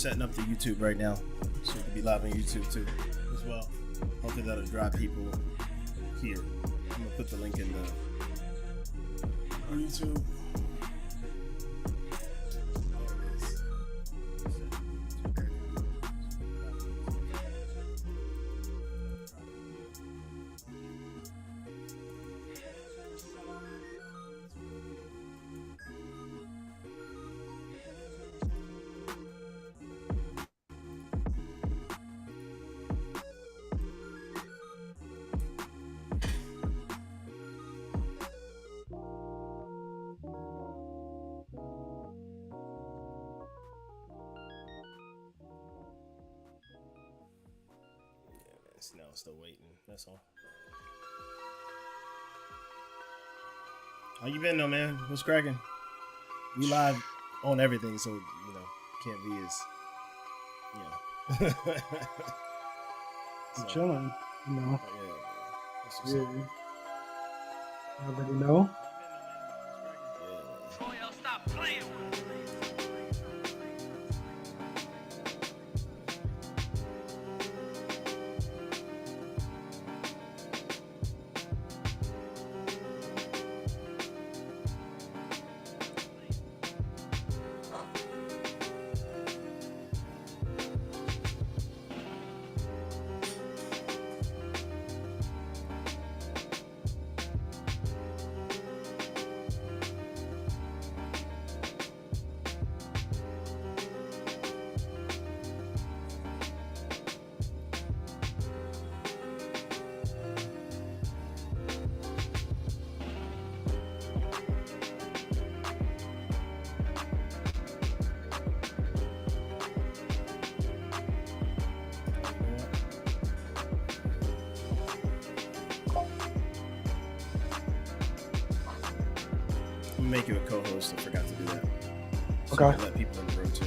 setting up the YouTube right now, so it can be live on YouTube too, as well. Hopefully that'll drive people here. I'm gonna put the link in the on YouTube. Now still waiting. That's all. How you been though, man? What's cracking? We live on everything, so can't be as I'm chilling, Yeah. Yeah. I already know. Yeah. Stop playing with me. Make you a co-host. I forgot to do that. So Okay. Let people in the room too.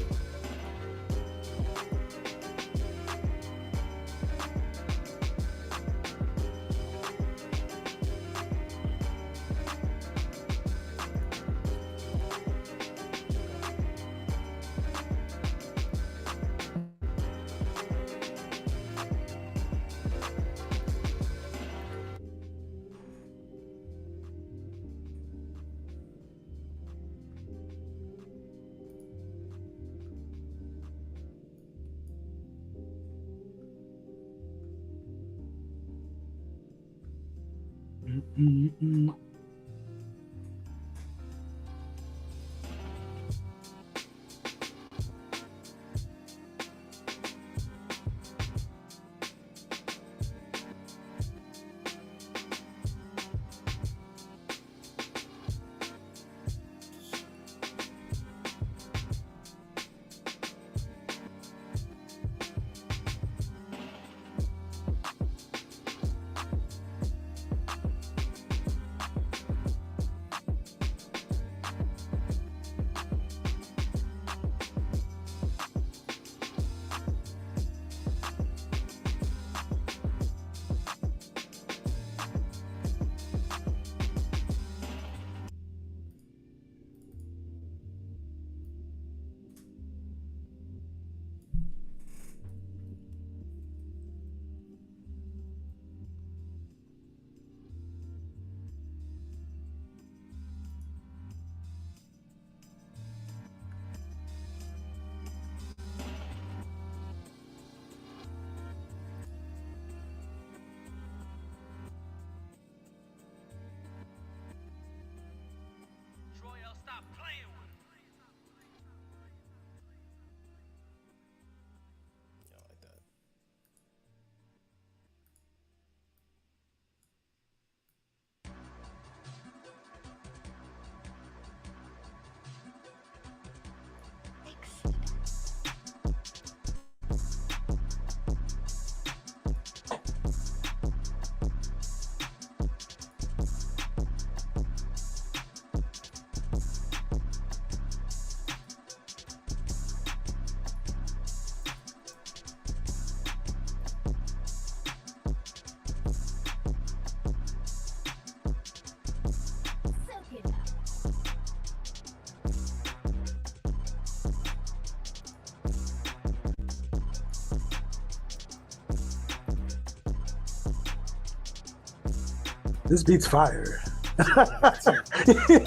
This beat's fire. I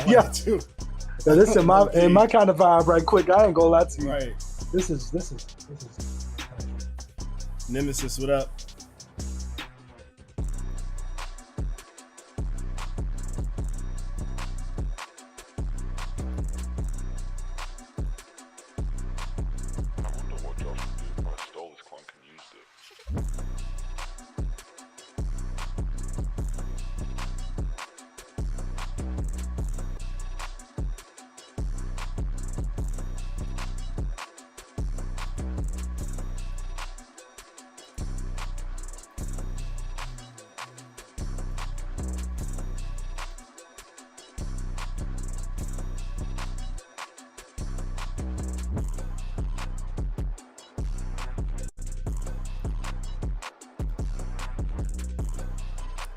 Yeah, like it too. so this in Low-key. my kind of vibe right quick. I ain't gonna lie to you. Right. This is Nemesis, what up? I wonder what Josh would do if I stole his clunk and used it.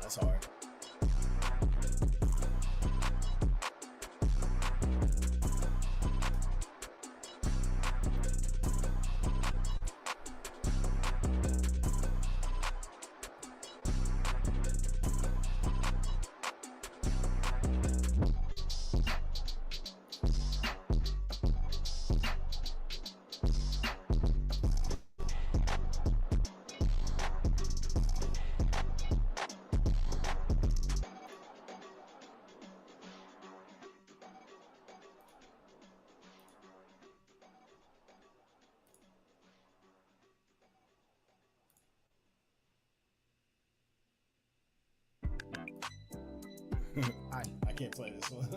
That's hard. I can't play this one.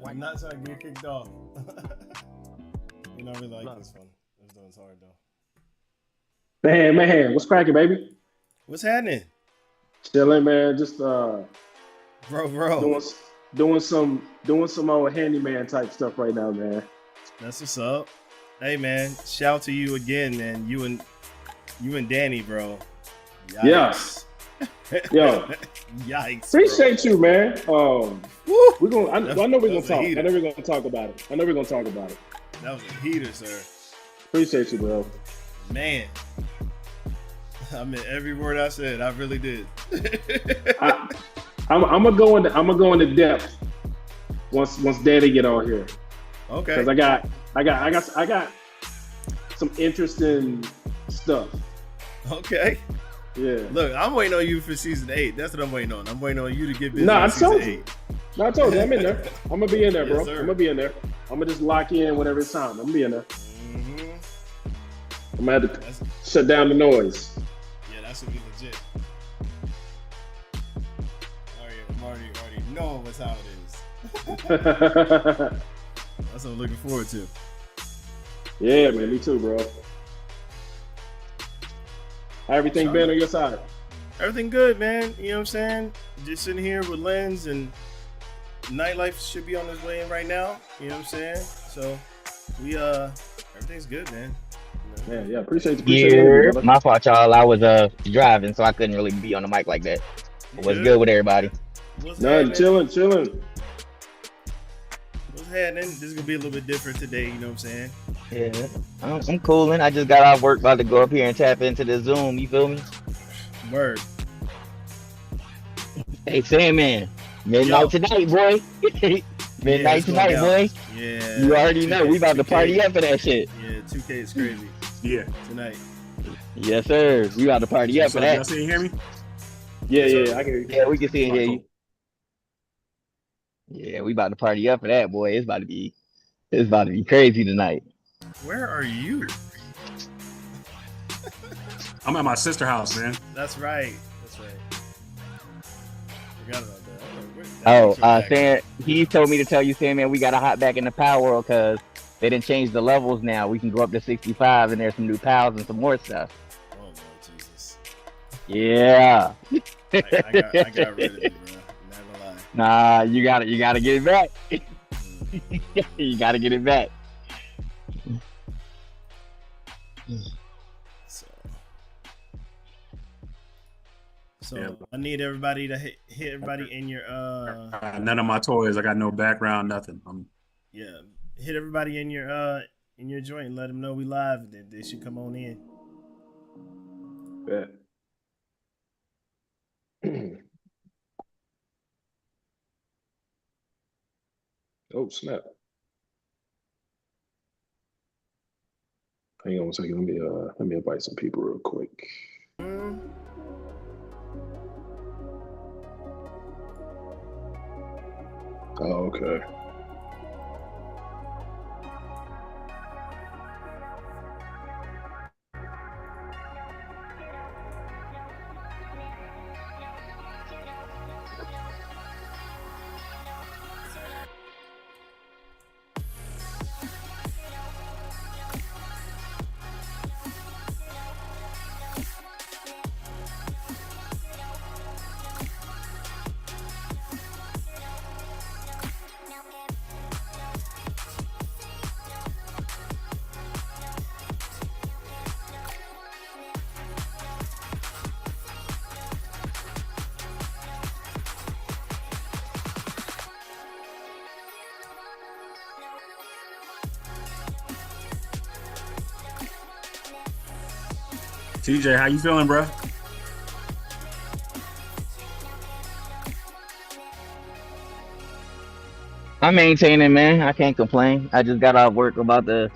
I'm not trying to get kicked off. You know, I really like this one. This one's hard though. Man, what's cracking, baby? What's happening, Chilling, man. Just bro? doing doing some old handyman type stuff right now, man. That's what's up. Hey, man. Shout to you again, man. You and Danny, bro. Yikes. Yo, Yikes. appreciate you, man. Woo! We're gonna. I know we're That gonna was a talk. heater. I know we're gonna talk about it. That was a heater, sir. Appreciate you, bro. Man. I meant every word I said. I really did. I'm gonna go into depth once Daddy get on here, Okay. because I got some interesting stuff. Okay. Yeah. Look, I'm waiting on you for season 8. That's what I'm waiting on. I'm waiting on you to get busy Nah, I on season told you. 8. No, I told you I'm in there. I'm gonna be in there, bro. Yes, sir. I'm gonna be in there. I'm gonna just lock in whenever it's time. I'm gonna be in there. Mm-hmm. I'm gonna have to shut down the noise. Yeah, that should be legit. I'm already knowing what's how it is. That's what I'm looking forward to. Yeah, man, me too, bro. How everything been on your side? Everything good, man. You know what I'm saying? Just sitting here with Lens, and nightlife should be on its way in right now. You know what I'm saying? So we everything's good, man. You know? Yeah, appreciate Yeah, you, brother. my fault, y'all. I was driving, so I couldn't really be on the mic like that. What's good with everybody? What's Nothing, happening? chilling. What's happening? This is gonna be a little bit different today. You know what I'm saying? Yeah, I'm cooling. I just got off work, about to go up here and tap into the Zoom. You feel me? Word. Hey, Sandman, midnight Yo. tonight, boy. Midnight it's going tonight, down. boy. Yeah. You already know 2K, we about to 2K. party up for that shit. Yeah, 2K is crazy Yeah. tonight. Yes, sir. We about to party up So for y'all that. see and hear me? Yeah, I can hear you. Yeah, we can see and hear you. Cool. Yeah, we about to party up for that, boy. It's about to be crazy tonight. Where are you? I'm at my sister's house, man. That's right. Forgot about that. Sam, he told me to tell you, Sam, man, we got to hop back in the Power World because they didn't change the levels now. We can go up to 65, and there's some new pals and some more stuff. Oh Lord Jesus. Yeah. I got rid of it, bro. Not gonna lie. Nah, you gotta get it back. You gotta get it back. So Yeah. I need everybody to hit everybody in your None of my toys. I got no background, nothing. hit everybody in your joint and let them know we live. They should come on in. Bet. Oh snap! Hang on a second. Let me invite some people real quick. Mm. Oh, okay. TJ, how you feeling, bro? I'm maintaining, man. I can't complain. I just got off work, about to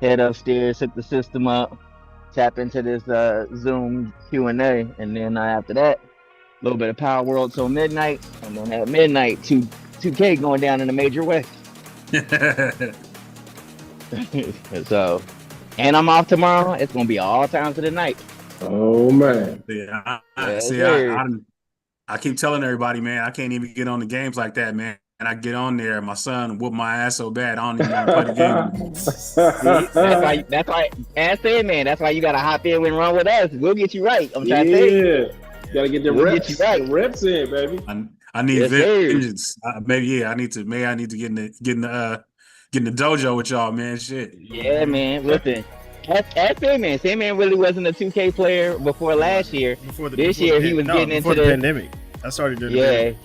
head upstairs, hook the system up, tap into this Zoom Q&A, and then after that, a little bit of Power World till midnight, and then at midnight, 2K going down in the Major West. So, and I'm off tomorrow. It's gonna be all times of the night. Oh man. Yeah, Yes, see, sir. I keep telling everybody, man, I can't even get on the games like that, man. And I get on there, my son whooped my ass so bad, I don't even want to play the game anymore. See, that's why, as said, man, that's why you gotta hop in and run with us. We'll get you right. I'm trying to tell you. Gotta get the We'll reps. get you right. The reps in, baby. I need Yes, sir. vengeance. Maybe I need to get in the dojo with y'all, man. Shit. Yeah, man. Listen, as Sandman, Sandman really wasn't a 2K player before last year. This year he was getting into the pandemic. I started doing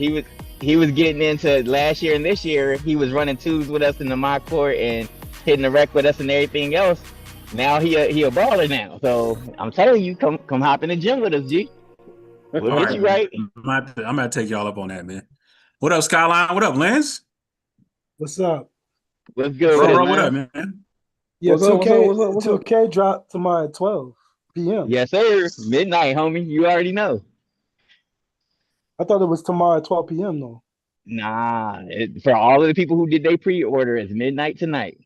he was getting into last year, and this year he was running twos with us in the mock court and hitting the rec with us and everything else. Now he a baller now. So I'm telling you, come hop in the gym with us, G. We'll get you right. I'm gonna take y'all up on that, man. What up, Skyline? What up, Lance? What's up? What's good, Bro, man? what up, man? Yeah, What's up, 2K, what's up, what's up? 2K dropped tomorrow at 12 p.m. Yes, sir. Midnight, homie. You already know. I thought it was tomorrow at 12 p.m. though. Nah, for all of the people who did they pre-order, it's midnight tonight.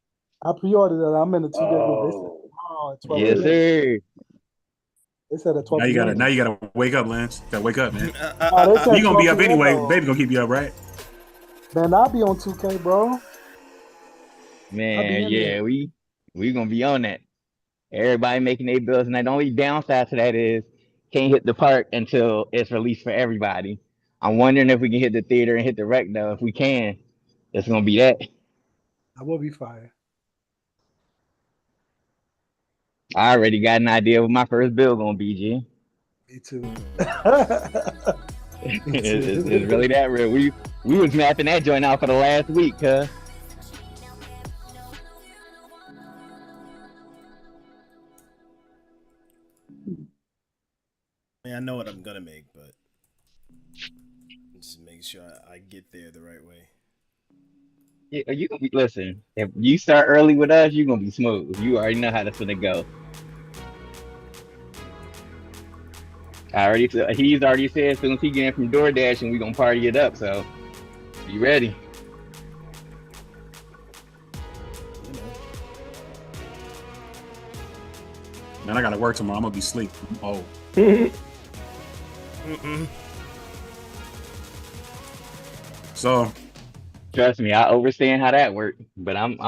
I pre-ordered it. I'm in the 2K group. They said Oh. tomorrow at 12 Yes, p.m. sir. They said at 12 Now you p.m. gotta wake up, Lance. Gotta wake up, man. Oh, they said You gonna be 12 up p.m. anyway. though. Baby gonna keep you up, right? Man, I'll be on 2K, bro. Man, in yeah, there. we gonna be on that. Everybody making their bills, and the only downside to that is can't hit the park until it's released for everybody. I'm wondering if we can hit the theater and hit the rec though. If we can, it's gonna be that. I will be fire. I already got an idea what my first bill gonna be, G. Me too. It's really that real. We was mapping that joint out for the last week, huh? I know what I'm gonna make, but just make sure I get there the right way. Yeah, you gonna be listen. If you start early with us, you gonna be smooth. You already know how that's gonna go. He's already said as soon as he get in from DoorDash and we gonna party it up. So be ready. Man, I gotta work tomorrow. I'm gonna be asleep. Oh. So Trust me, I understand how that worked. But I'm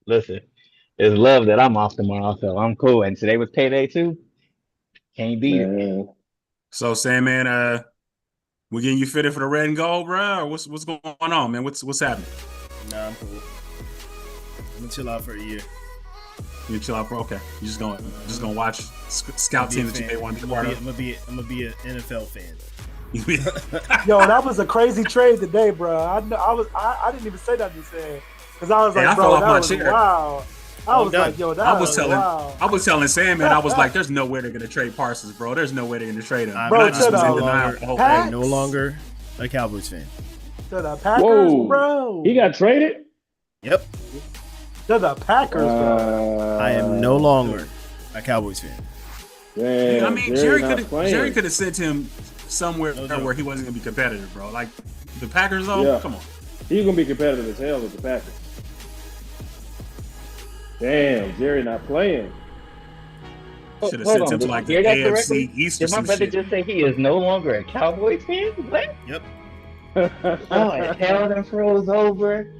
listen. It's love that I'm off tomorrow, so I'm cool. And today was payday too. Can't beat it. Man. So Sandman, we getting you fitted for the red and gold, bro? Or what's going on, man? What's happening? Nah, I'm cool. I'm gonna chill out for a year. You chill out, bro. Okay, you just gonna watch scout team that you may want to be part of. I'm gonna be an NFL fan. Yo, that was a crazy trade today, bro. I didn't even say that to say because I was like, I bro, fell off that my was chair. wow. I was like, yo, that was wow. I was telling Sandman, I was like, there's no way they're gonna trade Parsons, bro. There's no way they're gonna trade him. Bro, I just was in chill denial out. the whole I'm no longer a Cowboys fan. To the Packers, Whoa. bro. He got traded? Yep. They're the Packers, bro. I am no longer a Cowboys fan. Damn, I mean, Jerry Jerry could have sent him somewhere No where he wasn't gonna be competitive, bro. Like the Packers, though. Yeah. Come on. He's gonna be competitive as hell with the Packers. Damn, Jerry not playing. Should have Hold sent on, him to did like I the hear that AFC correctly? East or Did my some brother shit. just say he is no longer a Cowboys fan? What? Yep. Oh, and hell done froze over.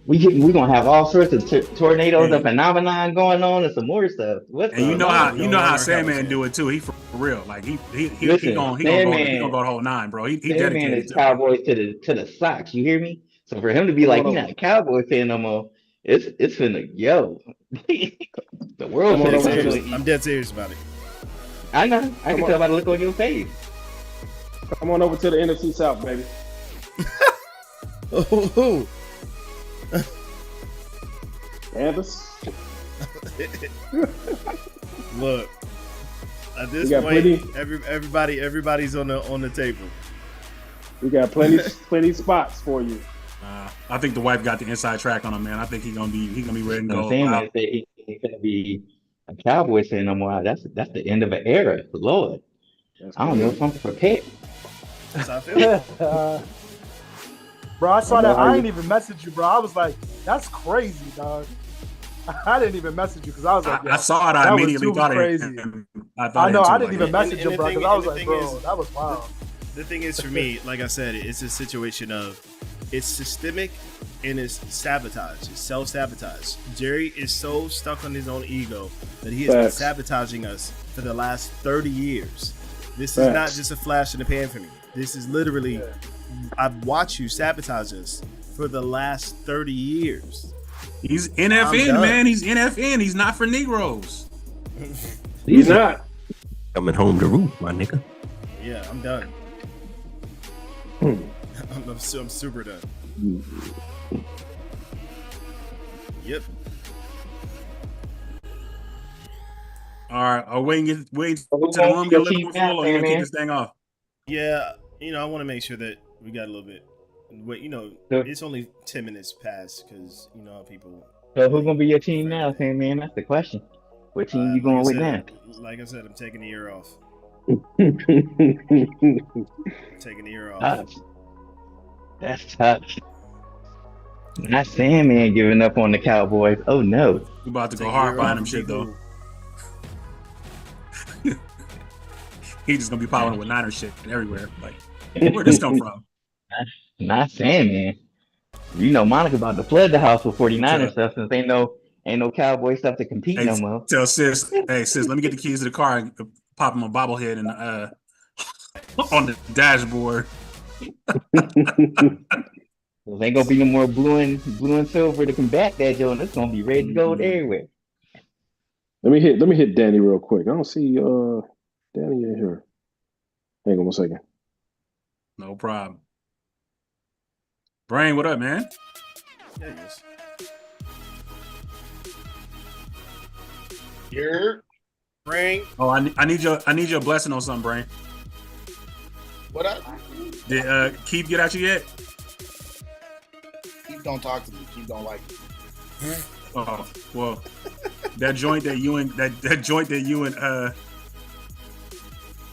We gonna have all sorts of tornadoes, Hey. a phenomenon going on, and some more stuff. What's And you going know on? how longer Sandman Cowboys do it too. He for real. Like he Listen, gonna Sandman- go the whole nine, bro. He Sandman dedicated is to it. Cowboys to the socks. You hear me? So for him to be Come like on he's over. not a Cowboy fan no more, it's finna the world Come on finna over come to to the- an end. I'm dead serious about it. I know. I Come can on. tell by the look on your face. Come on over to the NFC South, baby. Oh, Panthers. look. At this We got point, plenty- everybody's on the table. We got plenty spots for you. I think the wife got the inside track on him, man. I think he's gonna be ready to So go. Sandman said he ain't gonna be a Cowboy fan no more. That's the end of an era. Lord, That's I don't know crazy. if I'm prepared. That's how I feel. Bro, I saw I know that. how I you- didn't even message you, bro. I was like, that's crazy, dog. I didn't even message you because I was like, I saw it. I that was immediately too thought crazy. of him. I thought know. of him I too, didn't even like, message and him, bro, the because thing- I was and the like, thing bro, is- that was wild. The thing is, for me, like I said, it's a situation of it's systemic and it's sabotage. It's self-sabotage. Jerry is so stuck on his own ego that he has been Facts. sabotaging us for the last 30 years. This Facts. is not just a flash in the pan for me. This is literally, I've watched you sabotage us for the last 30 years. He's I'm NFN, done. man. He's NFN. He's not for Negroes. He's not. Coming home to roof, my nigga. Yeah, I'm done. I'm super done. Yep. All right. Are waiting till the Who's room gonna be get a your little team more now, full, or you gonna keep Sandman? this thing off? Yeah, I want to make sure that we got a little bit. Wait, Sure. it's only 10 minutes past because how people. So who's gonna be your team now, Sandman? That's the question. What team you going with now? Like I said, I'm taking the year off. Taking the year off. Tough. That's tough. Not Sandman giving up on the Cowboys. Oh no. We about to go Take a hard year buying off, them shit be though. cool. He's just gonna be piling with Niner shit everywhere. Like, where'd this come from? Not Sandman. You know Monica about to flood the house with 49er Sure. stuff since ain't no Cowboy stuff to compete Hey, no more. tell sis, hey sis, let me get the keys to the car and pop him a bobblehead and on the dashboard. There ain't gonna be no more blue and silver to combat that, Joe. And it's gonna be red and gold everywhere. Let me hit Danny real quick. I don't see Danny in here. Hang on 1 second. No problem. Brain, what up, man? There he is. Here. Brain. Oh, I need your blessing on something, Brain. What up? Did Keith get at you yet? Keith don't talk to me. Keith don't like me. Oh, well, that joint that you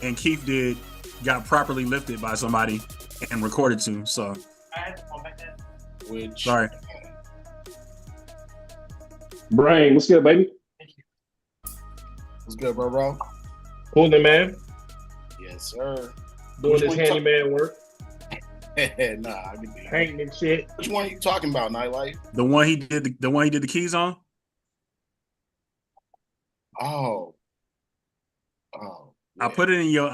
and Keith did got properly lifted by somebody and recorded to. So Which sorry. Brain, what's good, baby? was good, bro. Coolin', man. Yes, sir. Doing Which this one you handyman work, nah, I can do that. painting and shit. Which one are you talking about, Nightlife? The one he did the keys on? Oh. I put it in your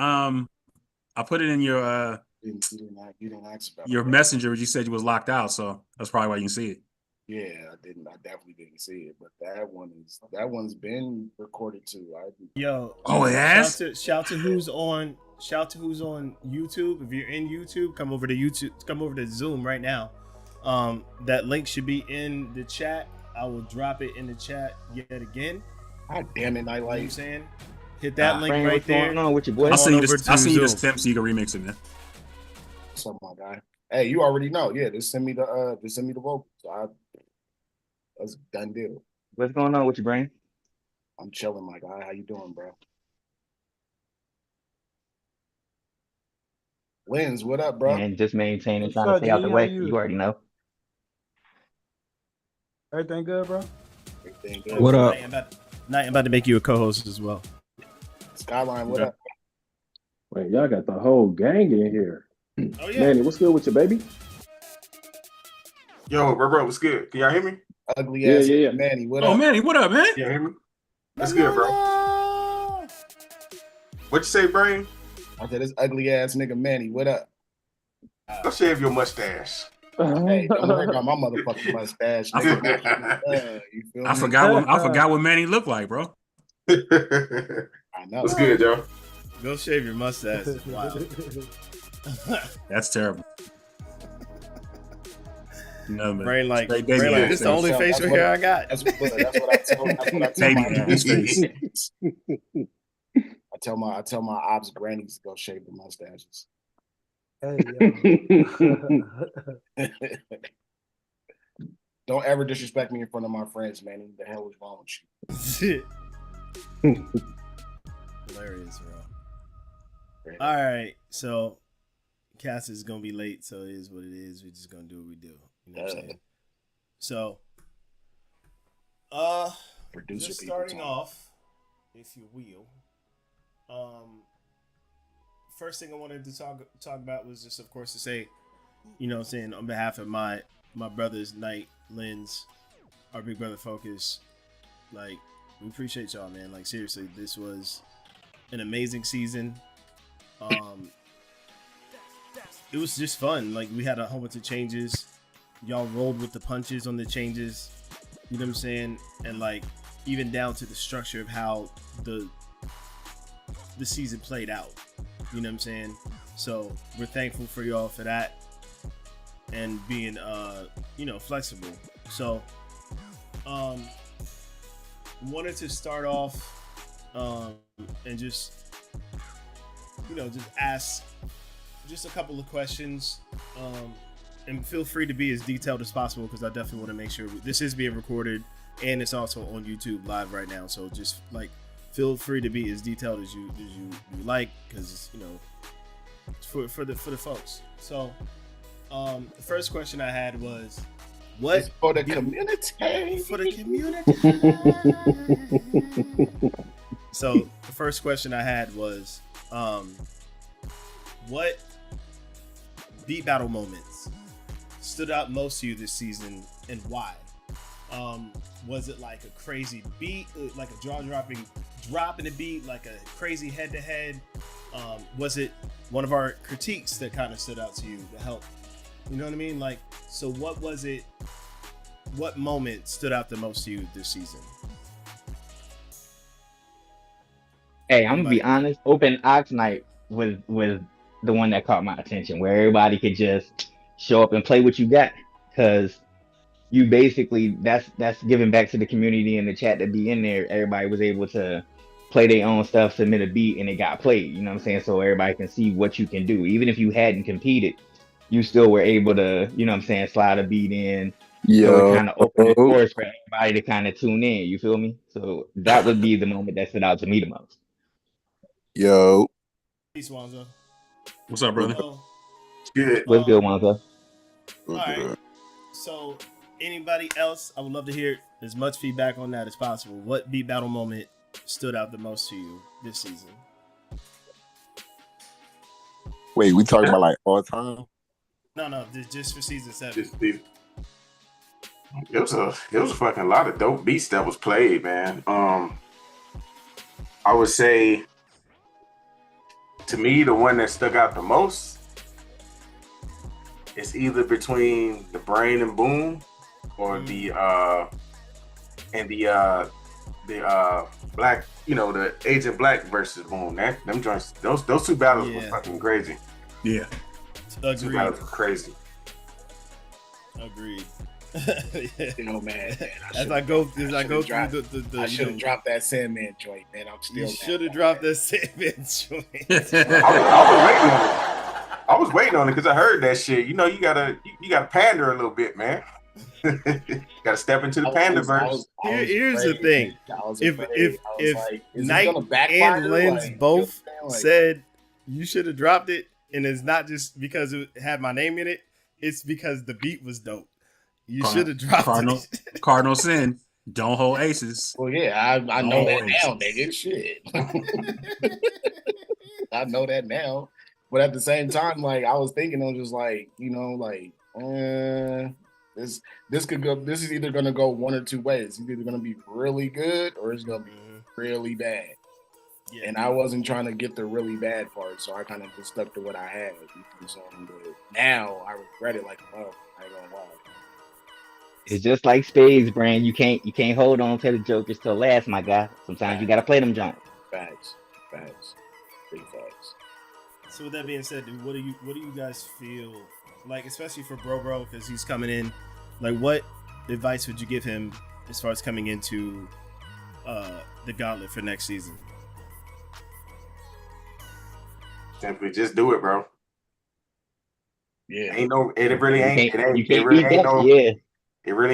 You didn't ask about your it. messenger, but you said you was locked out, so that's probably why you can see it. Yeah, I didn't. I definitely didn't see it, but that one's been recorded too. Yo. Oh, it has? Shout to who's on YouTube. If you're in YouTube, come over to YouTube. Come over to Zoom right now. That link should be in the chat. I will drop it in the chat yet again. God damn it, You know what I'm Nightlife. saying? Hit that link Brain, right what's there. going on with your boy? I'll send you over this. to I'll send you this Zoom. temp so you can remix it, man. What's up, my guy? Hey, you already know. Yeah, just send me the vocals. That's a done deal. What's going on with your brain? I'm chilling, my guy. How you doing, bro? Lens, what up, bro? Man, just maintaining, What's trying to up, stay out G? the How way. you? You already know. Everything good, bro? Everything good. What up? I'm about to make you a co-host as well. Skyline, what up? Wait, y'all got the whole gang in here. Oh yeah. Manny, what's good with you, baby? Yo, bro, what's good? Can y'all hear me? Ugly Yeah, ass yeah, yeah. Manny, what Oh, up? Manny, what up, man? Y'all hear me? That's good, bro. What you say, Brain? I said this ugly ass nigga Manny, what up? Go shave your mustache. Hey, don't worry about my motherfucking mustache, nigga. You feel I me? forgot what Manny looked like, bro. I know. What's good, y'all? Go shave your mustache. Wow. That's terrible. No, man. Brain like, Straight brain baby like ass this the face. only That's facial what- hair I got. That's what I tell Baby my ass face. I tell my ops grannies to go shave the mustaches. Hey, yo. Don't ever disrespect me in front of my friends, man. What the hell is wrong with you? Hilarious, bro. All right, so Cass is gonna be late, so it is what it is. We're just gonna do what we do. You know what I'm saying? So, Producer just people starting time. off, if you will. First thing I wanted to talk about was just, of course, to say, you know what I'm saying, on behalf of my brothers, Knight, Lens, our big brother Focus, like, we appreciate y'all, man. Like, seriously, this was an amazing season. It was just fun. Like, we had a whole bunch of changes. Y'all rolled with the punches on the changes. You know what I'm saying? And, like, even down to the structure of how the season played out. You know what I'm saying? So we're thankful for y'all for that and being flexible. So wanted to start off and just ask just a couple of questions, and feel free to be as detailed as possible, because I definitely want to make sure this is being recorded and it's also on YouTube live right now. So just like feel free to be as detailed as you like, because it's for the folks. So the first question I had was, what It's for the community. for the community? So the first question I had was, what beat battle moments stood out most to you this season, and why? Was it like a crazy beat, like a jaw-dropping drop in the beat, like a crazy head-to-head? Was it one of our critiques that kind of stood out to you to help? You know what I mean? Like, so what was it? What moment stood out the most to you this season? Hey, I'm gonna be honest. Open Ox Night was the one that caught my attention, where everybody could just show up and play what you got, because you basically that's giving back to the community and the chat to be in there. Everybody was able to play their own stuff, submit a beat, and it got played. You know what I'm saying? So everybody can see what you can do. Even if you hadn't competed, you still were able to, you know what I'm saying, slide a beat in. So it kind of opened the doors for everybody to kind of tune in. You feel me? So that would be the moment that stood out to me the most. Yo, Peace, Wanzo. What's up, brother? So, Good. What's good, Wanza? all right. So, anybody else? I would love to hear as much feedback on that as possible. What beat battle moment stood out the most to you this season? wait, we talking about like all time? No, just for season 7. It was a fucking lot of dope beats that was played, man. I would say, to me, the one that stuck out the most is either between the Brain and Boom, or the Black, the Agent Black versus Boom. Them joints, those two battles were fucking crazy. Yeah. Two battles were crazy. Agreed. Man. As I go through the I should have dropped that Sandman joint, man. I'm still. You should have dropped that Sandman joint. I was waiting on it because I heard that shit. You gotta pander a little bit, man. Gotta step into the Pandaverse. Here's the thing: if like, is it Knight gonna backfire? and Lens Like, both you know what I'm saying? Like, said you should have dropped it, and it's not just because it had my name in it, it's because the beat was dope. You should have dropped it. Cardinal sin. Don't hold aces. well, yeah, I know that now, nigga. Shit. I know that now. But at the same time, like I was thinking, I'm just like, you know, like this could go. This is either gonna go one or two ways. It's either gonna be really good or it's gonna be really bad. Yeah. And I wasn't trying to get the really bad part, so I kind of just stuck to what I had. So now I regret it like a motherfucker. I ain't gonna lie. It's just like spades, Brand. You can't hold on to the jokers till last, my guy. Sometimes you gotta play them junk. Facts, big facts. So with that being said, dude, what do you guys feel like, especially for Bro, because he's coming in? Like, what advice would you give him as far as coming into the Gauntlet for next season? Simply just do it, bro. Yeah, it really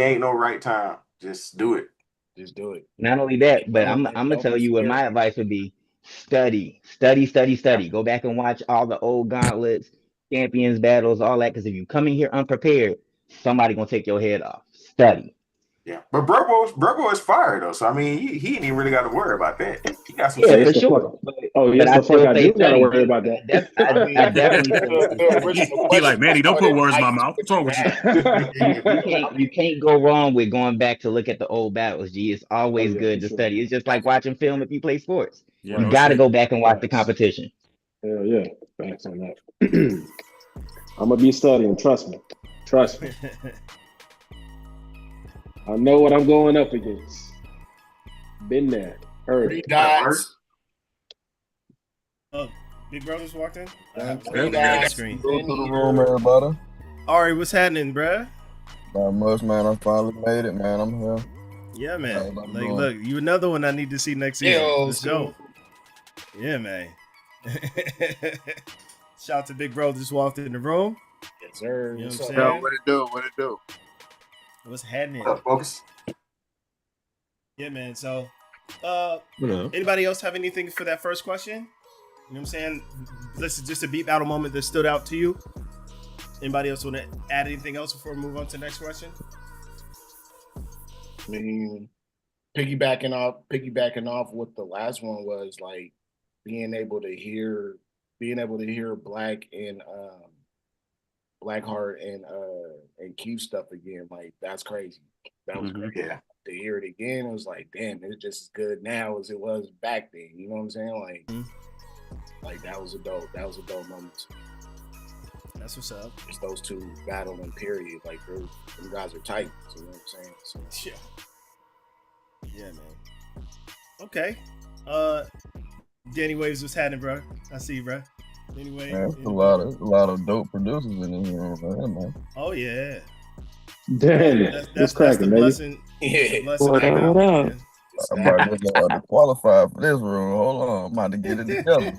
ain't no right time. Just do it. Just do it. Not only that, but I'm gonna tell you what my advice would be: study. Go back and watch all the old gauntlets, champions battles, all that. Because if you come in here unprepared, somebody gonna take your head off. Study. Yeah, but Burbo is fired though, so I mean, he ain't even really got to worry about that. He got some Yeah, shit. for sure. Yes, the fuck I do gotta worry about that. I definitely. He like, Manny, don't put words in my mouth. What's wrong with you? You can't go wrong with going back to look at the old battles. G, it's always good to study. It's just like watching film if you play sports. Yeah, you got to go back and watch the competition. Hell yeah, thanks on that. I'm gonna be studying. Trust me. I know what I'm going up against. Been there. Heard it. Oh, Big Bro just walked in? Screen. Go to the room, everybody. Ari, what's happening, bruh? Not much, man. I finally made it, man. I'm here. Yeah, man. Like, look, you another one I need to see next season. Let's go. Yeah, man. Shout out to Big Bro just walked in the room. Yes, sir. You know what I'm Yo, saying? what it do? What's happening? Folks? Yeah, man. So, anybody else have anything for that first question? You know what I'm saying? This is just a beat battle moment that stood out to you. Anybody else want to add anything else before we move on to the next question? I mean, piggybacking off what the last one was, like being able to hear Blackheart and Q stuff again, like that's crazy. That was crazy. Yeah. To hear it again, it was like, damn, it's just as good now as it was back then. You know what I'm saying? Like that was a dope moment. That's what's up. It's those two battling, period. Like them guys are tight. So, you know what I'm saying? So, yeah, man. Okay. Danny Waves, what's happening, bro? I see you, bro. Anyway, man, a lot of dope producers in here, man. Oh yeah. Damn, that's cracking, baby. Blessing. Yeah. Blessing. I'm about to qualify for this room. Hold on, I'm about to get it together.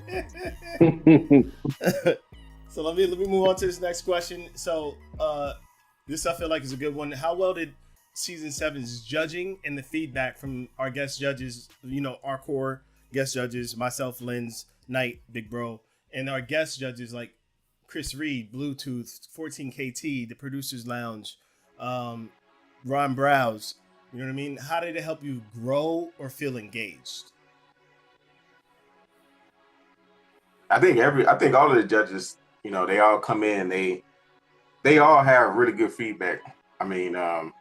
So let me move on to this next question. So this I feel like is a good one. How well did season 7's judging and the feedback from our guest judges, you know, our core guest judges, myself, Lens, Knight, Big Bro, and our guest judges like Chris Reed, Bluetooth, 14KT, the Producers Lounge, Ron Browse, you know what I mean? How did it help you grow or feel engaged? I think all of the judges, you know, they all come in, they all have really good feedback. I mean, I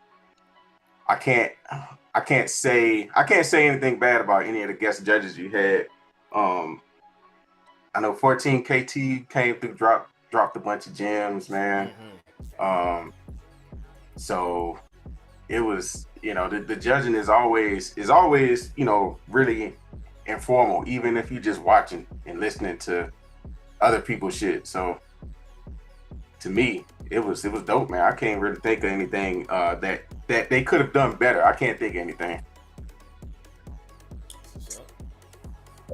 can't say anything bad about any of the guest judges you had. I know 14KT came through, dropped a bunch of gems, man. So it was, you know, the judging is always, you know, really informal, even if you're just watching and listening to other people's shit. So to me, it was dope, man. I can't really think of anything that they could have done better. I can't think of anything.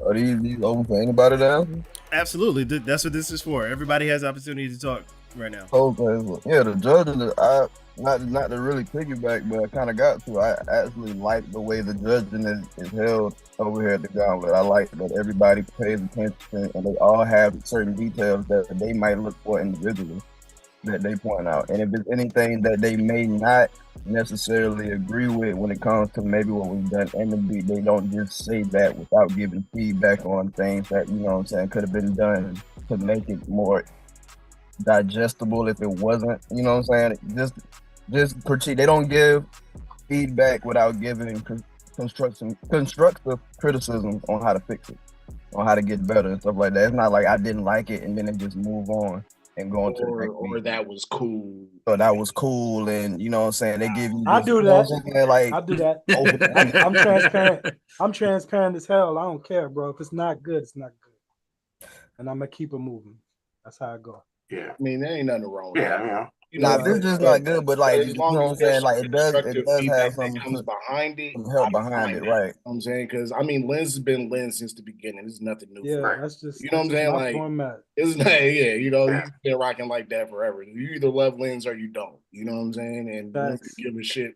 Are these open for anybody now? Absolutely. That's what this is for. Everybody has the opportunity to talk. right now? Okay, yeah, the judging. I not to really piggyback, but I kind of got to. I actually like the way the judging is held over here at the Gauntlet. I like that everybody pays attention and they all have certain details that they might look for individually that they point out. And if it's anything that they may not necessarily agree with when it comes to maybe what we've done in the beat, they don't just say that without giving feedback on things that, you know what I'm saying, could have been done to make it more digestible if it wasn't, you know what I'm saying? Just critique. They don't give feedback without giving constructive criticism on how to fix it, on how to get better and stuff like that. It's not like I didn't like it and then they just move on and go into the next or that was cool. So that was cool, and you know what I'm saying, they give you I this, do you know that. what I'm saying, like I do that. I'm transparent. I'm transparent as hell. I don't care, bro. If it's not good, it's not good. And I'm gonna keep it moving. That's how I go. Yeah. I mean, there ain't nothing wrong with that. Yeah. You know, Nah, this is not good, but like, as you long know as what I'm there's saying, like some it does constructive have feedback some that comes behind it, help I behind it, that. right? You know what I'm saying? Because I mean, Lens has been Lens since the beginning. This is nothing new. Yeah, for that's just you know what I'm saying. my Like format. it's not, yeah, you know, he's been rocking like that forever. You either love Lens or you don't. You know what I'm saying? And you don't give a shit.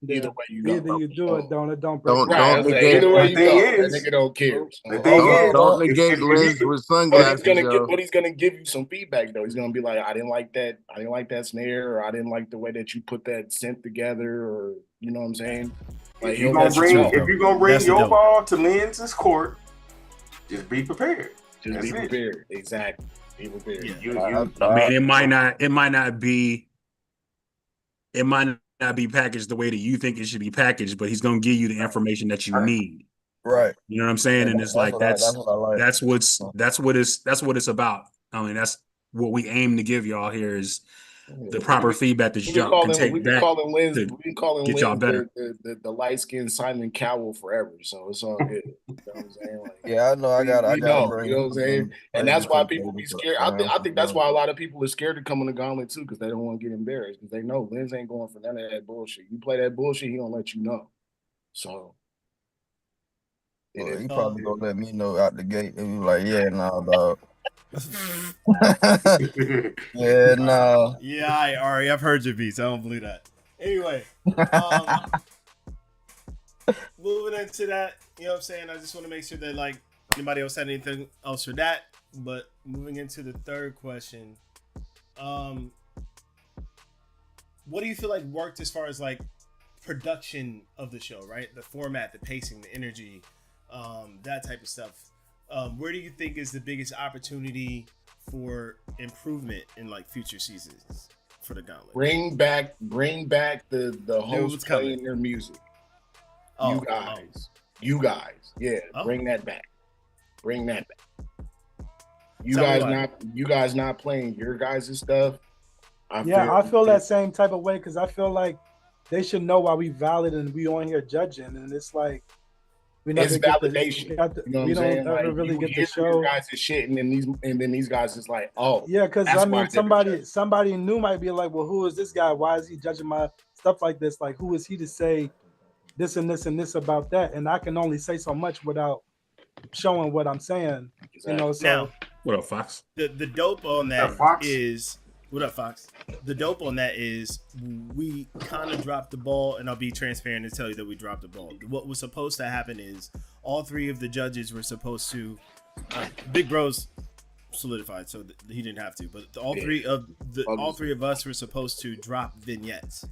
Either way you go. Either you do it, don't break. Right, either way you go. That nigga don't care. The thing is, don't negate Lens with sunglasses, but he's gonna give you some feedback though. He's gonna be like, I didn't like that snare, or I didn't like the way that you put that synth together, or you know what I'm saying? Like if you're gonna bring your ball to Lens's court, just be prepared. Just be prepared. Exactly. Be prepared. I mean, it might not be packaged the way that you think it should be packaged, but he's gonna give you the information that you need. Right. You know what I'm saying? And it's like that's what it's about. I mean, that's what we aim to give y'all here is the proper feedback that y'all can take back. We can call him get y'all better. The light skinned Simon Cowell forever. So it's all good. You know what I'm saying? Like, yeah, I know. I got. You know what I'm saying? And that's why people be scared. I think that's why a lot of people are scared to come on the Gauntlet too, because they don't want to get embarrassed. Because they know Lens ain't going for none of that bullshit. You play that bullshit, he gonna let you know. So he probably gonna let me know out the gate and be like, yeah, nah, dog. Yeah, no. Yeah, Ari, I've heard your beats. I don't believe that. Anyway, moving into that, you know what I'm saying? I just want to make sure that like anybody else had anything else for that. But moving into the third question, what do you feel like worked as far as like production of the show, right? The format, the pacing, the energy, that type of stuff. Where do you think is the biggest opportunity for improvement in like future seasons for the Gauntlet? Bring back the hosts playing their music. You guys, yeah, bring that back. Bring that back. You guys not playing your guys' stuff. I feel that same type of way because I feel like they should know why we valid and we on here judging, and it's like we never it's validation. We don't ever really get the show. Guys is shit, and then these guys is like, oh, yeah, because I mean, somebody new might be like, well, who is this guy? Why is he judging my stuff like this? Like, who is he to say this and this and this about that? And I can only say so much without showing what I'm saying. You know, so now, what up, Fox? The dope on that is what up, Fox? The dope on that is we kind of dropped the ball, and I'll be transparent and tell you that we dropped the ball. What was supposed to happen is all three of the judges were supposed to. Big Bro's solidified, so he didn't have to. But all three of us were supposed to drop vignettes,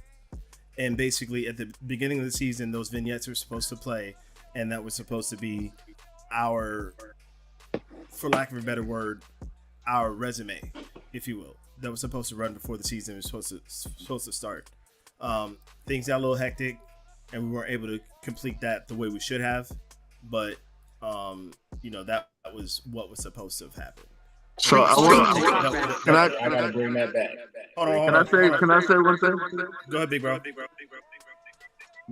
and basically at the beginning of the season, those vignettes were supposed to play, and that was supposed to be our, for lack of a better word, our resume, if you will. That was supposed to run before the season was supposed to start. Things got a little hectic, and we weren't able to complete that the way we should have. But that was what was supposed to have happened. So I gotta bring that back. Hold on. Can I say one thing? Go ahead, big bro.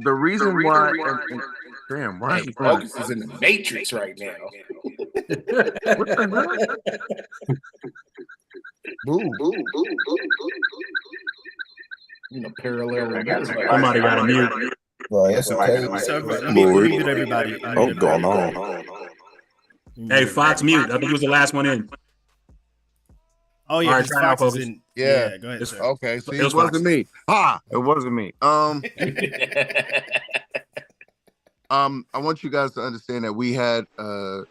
The reason why, damn, why is Focus is in the Matrix right now. What the hell? Boo. You know, parallel. Somebody got a mute. Mute everybody. What's going on? Hey, Fox, mute. I think he was the last one in. Oh yeah, All right, because try now, Fox is focus. in. Yeah. Yeah, go ahead, sir. Okay, see, It it was wasn't Fox. me. It wasn't me. I want you guys to understand that we had a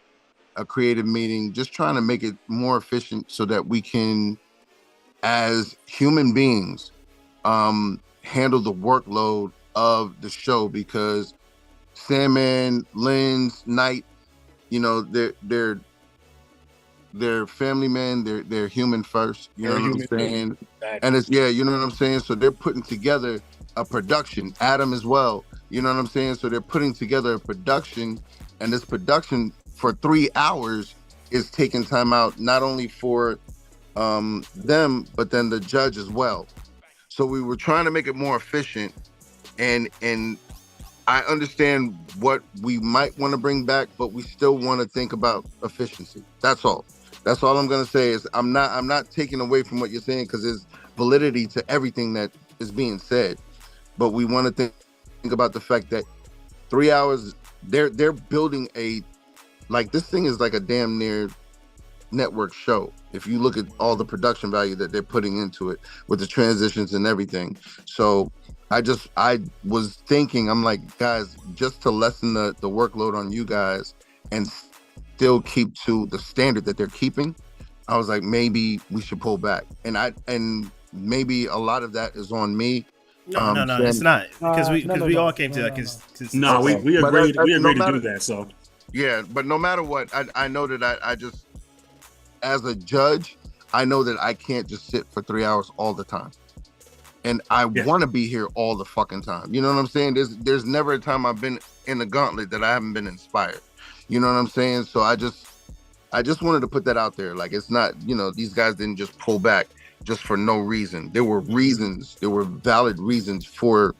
creative meeting, just trying to make it more efficient so that we can, as human beings, handle the workload of the show, because Sandman, Lynn's, Knight, you know, they're family men, they're human first, you know what I'm saying? And it's, yeah, you know what I'm saying? So they're putting together a production, Adam as well, you know what I'm saying? So they're putting together a production, and this production for 3 hours is taking time out, not only for them, but then the judge as well. So we were trying to make it more efficient, and I understand what we might want to bring back, but we still want to think about efficiency. That's all. That's all I'm gonna say. Is I'm not taking away from what you're saying, because there's validity to everything that is being said, but we want to think about the fact that 3 hours, they're building this thing is like a damn near network show. If you look at all the production value that they're putting into it with the transitions and everything. So I was thinking, I'm like, guys, just to lessen the workload on you guys and still keep to the standard that they're keeping, I was like, maybe we should pull back. And maybe a lot of that is on me. No, it's not, because we all came to that. No, we agreed. We agreed to do that. So yeah, but no matter what, I know that I just, as a judge, I know that I can't just sit for 3 hours all the time. And I want to be here all the fucking time. You know what I'm saying? There's never a time I've been in the Gauntlet that I haven't been inspired. You know what I'm saying? So I just wanted to put that out there. Like, it's not, these guys didn't just pull back just for no reason. There were reasons. There were valid reasons for,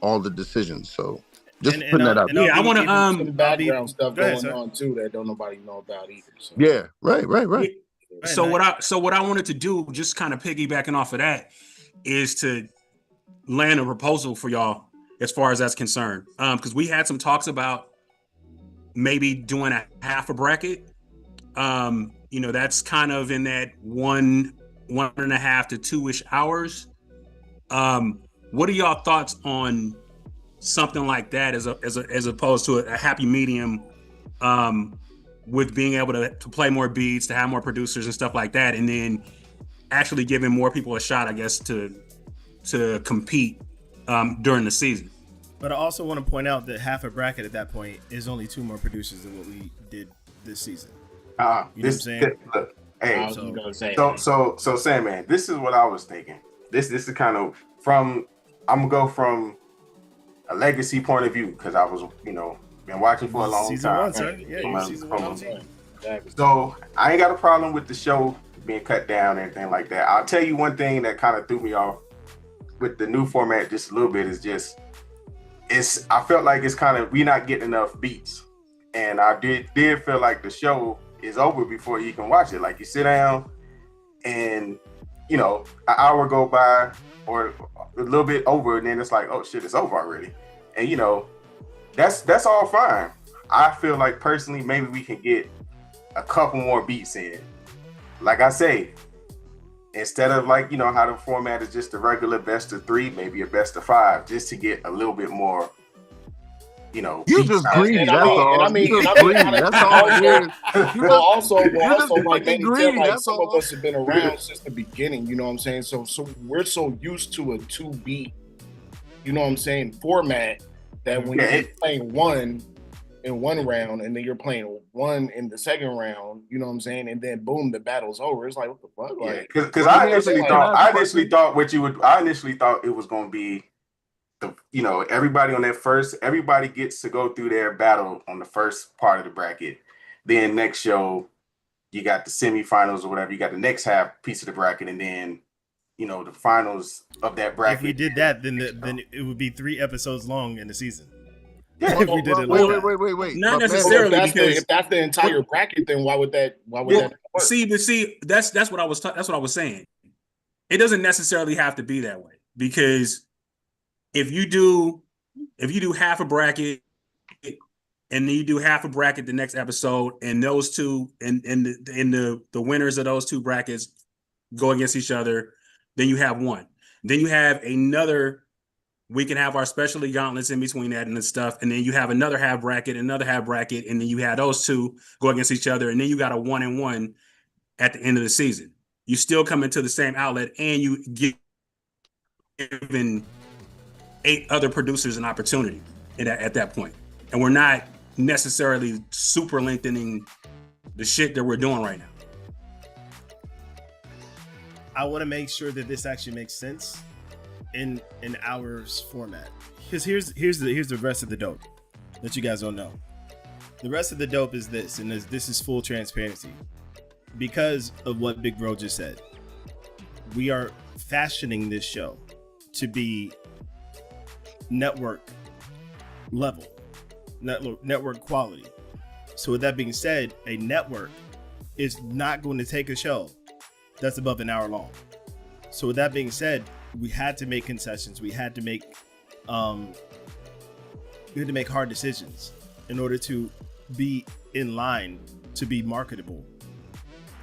all the decisions. So just putting that out there. Yeah, I want to some background stuff going on too that don't nobody know about either. So. Yeah, right. Yeah. So what I wanted to do, just kind of piggybacking off of that, is to land a proposal for y'all as far as that's concerned. Because we had some talks about maybe doing a half a bracket. That's kind of in that 1.5 to 2-ish hours. What are y'all thoughts on something like that as opposed to a happy medium, with being able to play more beats, to have more producers and stuff like that, and then actually giving more people a shot, I guess, to compete during the season. But I also want to point out that half a bracket at that point is only 2 more producers than what we did this season. You know what I'm saying? Look, hey, so Sandman, this is what I was thinking. This is kind of I'm gonna go from a legacy point of view, because I was, been watching for a long season time. 1, sir. Yeah, season 1. So I ain't got a problem with the show being cut down and anything like that. I'll tell you one thing that kind of threw me off with the new format just a little bit is I felt like it's kind of, we not getting enough beats, and I did feel like the show is over before you can watch it. Like, you sit down and an hour go by or a little bit over, and then it's like, oh shit, it's over already. And that's all fine. I feel like personally maybe we can get a couple more beats in. Like I say, instead of how the format is just a regular best of 3, maybe a best of 5, just to get a little bit more, you just greedy. That's all. That's all. Also, like Manny said, like, some of us have been around since the beginning. You know what I'm saying? So we're so used to a 2-beat, format, that when you're playing 1 in 1 round, and then you're playing 1 in the second round, you know what I'm saying? And then boom, the battle's over. It's like, what the fuck? Like, because I initially thought it was going to be everybody on that first, everybody gets to go through their battle on the first part of the bracket. Then next show, you got the semifinals or whatever. You got the next half piece of the bracket, and then the finals of that bracket. If we did that, then it would be 3 episodes long in the season. Yeah, if we did it like wait. Not necessarily, because if that's the entire bracket, then why would that work? See, that's what I was saying. It doesn't necessarily have to be that way, because if you do half a bracket, and then you do half a bracket the next episode, and those two and the winners of those 2 brackets go against each other. Then you have one. Then you have another. We can have our specialty gauntlets in between that and the stuff. And then you have another half bracket, another half bracket. And then you have those two go against each other. And then you got a 1-1 at the end of the season. You still come into the same outlet and you given 8 other producers an opportunity at that point. And we're not necessarily super lengthening the shit that we're doing right now. I want to make sure that this actually makes sense in hours format, because here's the rest of the dope that you guys don't know. The rest of the dope is this, and this is full transparency. Because of what Big Bro just said, we are fashioning this show to be network level, network quality. So with that being said, a network is not going to take a show that's above an hour long. So with that being said, we had to make concessions. We had to make hard decisions in order to be in line to be marketable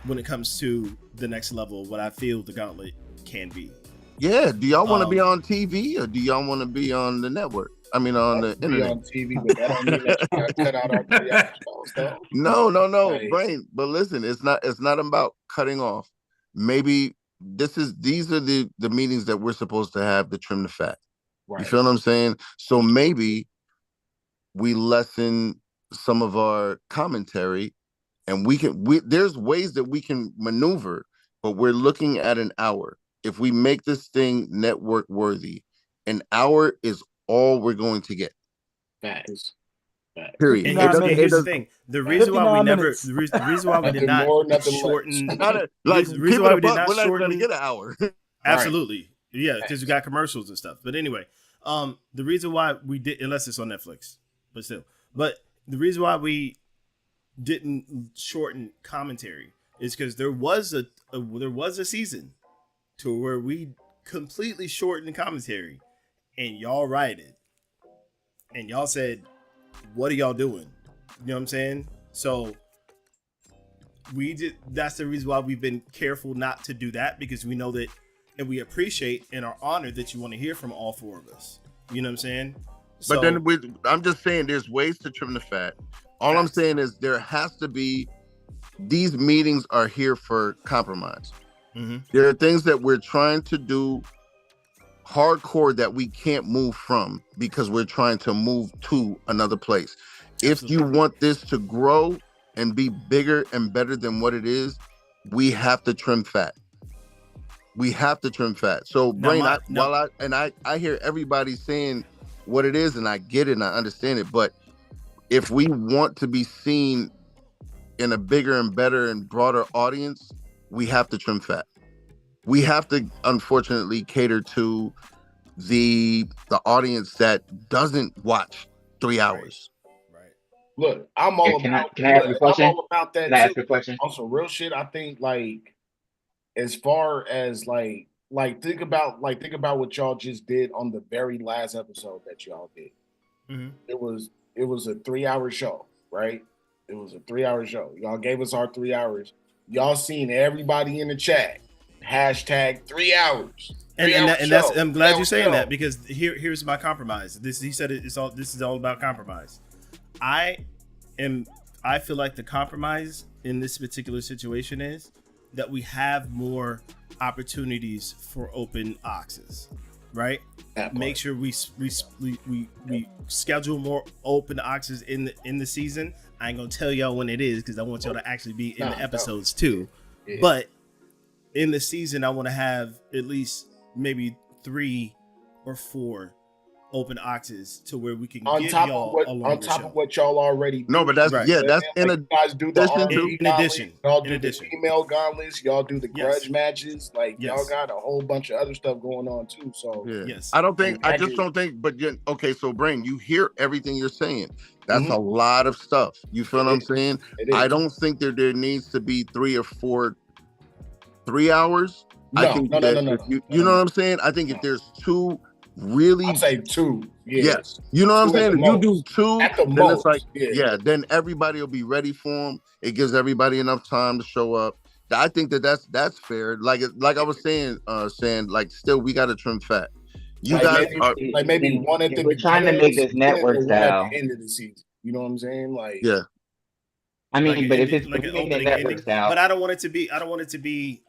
when it comes to the next level of what I feel the Gauntlet can be. Yeah. Do y'all want to be on TV or do y'all want to be on the network? I mean, on the internet. On TV, but that don't mean that you gotta cut out our 3 hour shows, though. No, Brain. But listen, it's not about cutting off. Maybe these are the meetings that we're supposed to have to trim the fat. Right. You feel what I'm saying? So maybe we lessen some of our commentary, and there's ways that we can maneuver, but we're looking at an hour. If we make this thing network worthy, an hour is all we're going to get. Facts. Period. And here's the thing: the reason why we never, the reason why we did not shorten, like the reason why we did not we're not shorten, going to get an hour. Absolutely, yeah, because we got commercials and stuff. But anyway, the reason why we did, unless it's on Netflix, but the reason why we didn't shorten commentary is because there was a season to where we completely shortened commentary, and y'all rioted, and y'all said, what are y'all doing? You know what I'm saying? So that's the reason why we've been careful not to do that, because we know that, and we appreciate and are honored that you want to hear from all 4 of us. You know what I'm saying? But then I'm just saying there's ways to trim the fat. All I'm saying is there has to be, these meetings are here for compromise. Mm-hmm. There are things that we're trying to do hardcore that we can't move from because we're trying to move to another place. Absolutely. If you want this to grow and be bigger and better than what it is, we have to trim fat. So Brain, I hear everybody saying what it is, and I get it and I understand it, but if we want to be seen in a bigger and better and broader audience, we have to trim fat. We have to, unfortunately, cater to the audience that doesn't watch 3 hours. Right. Look, I'm all about. Can I ask you a question? I'm all about that. Can I ask you a question? On some real shit, I think as far as think about what y'all just did on the very last episode that y'all did. Mm-hmm. It was a 3 hour show, right? It was a 3 hour show. Y'all gave us our 3 hours. Y'all seen everybody in the chat. #3 hours. And that's, I'm glad you're saying that, because here's my compromise. This is all about compromise. I feel like the compromise in this particular situation is that we have more opportunities for open oxes, right? Make sure we schedule more open oxes in the season. I ain't gonna tell y'all when it is because I want y'all to actually be in the episodes too. Yeah. But in the season, I want to have at least maybe 3 or 4 open oxes to where we can give y'all a longer show. Of what y'all already do. No, but that's that's in you guys do the in addition. Y'all do the female gauntlets. Y'all do the grudge matches. Y'all got a whole bunch of other stuff going on too. So yes, I just don't think. But okay, so Brain, you hear everything you're saying. That's a lot of stuff. You feel what I'm saying? I don't think there needs to be 3 or 4 3 hours. No, I think no. You know what I'm saying? I think if there's 2 really, I'll say 2. Yes. You know what I'm saying? If you do 2, then most, it's then everybody will be ready for them. It gives everybody enough time to show up. I think that's fair. Like I was saying, like still we got to trim fat. You guys are like maybe one at the we're trying to make this network and one style. at the end of the season. You know what I'm saying? Like yeah. I mean, like but if ending, it's like if an we make it opening network ending, style, but I don't want it to be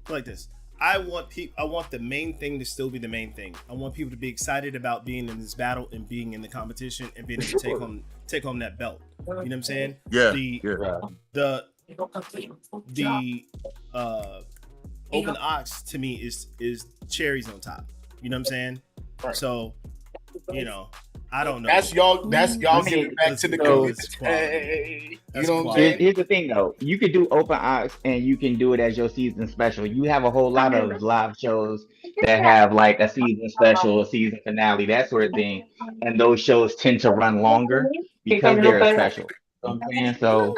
like this. I want the main thing to still be the main thing. I want people to be excited about being in this battle and being in the competition and being able to take home that belt. You know what I'm saying? Yeah. The open ox to me is cherries on top. You know what I'm saying? Right. So, you know, I don't know. That's y'all getting back to the community. You know what I'm saying? Here's the thing though. You could do open ops and you can do it as your season special. You have a whole lot of live shows that have like a season special, a season finale, that sort of thing. And those shows tend to run longer because they're a special. You know what I'm saying? So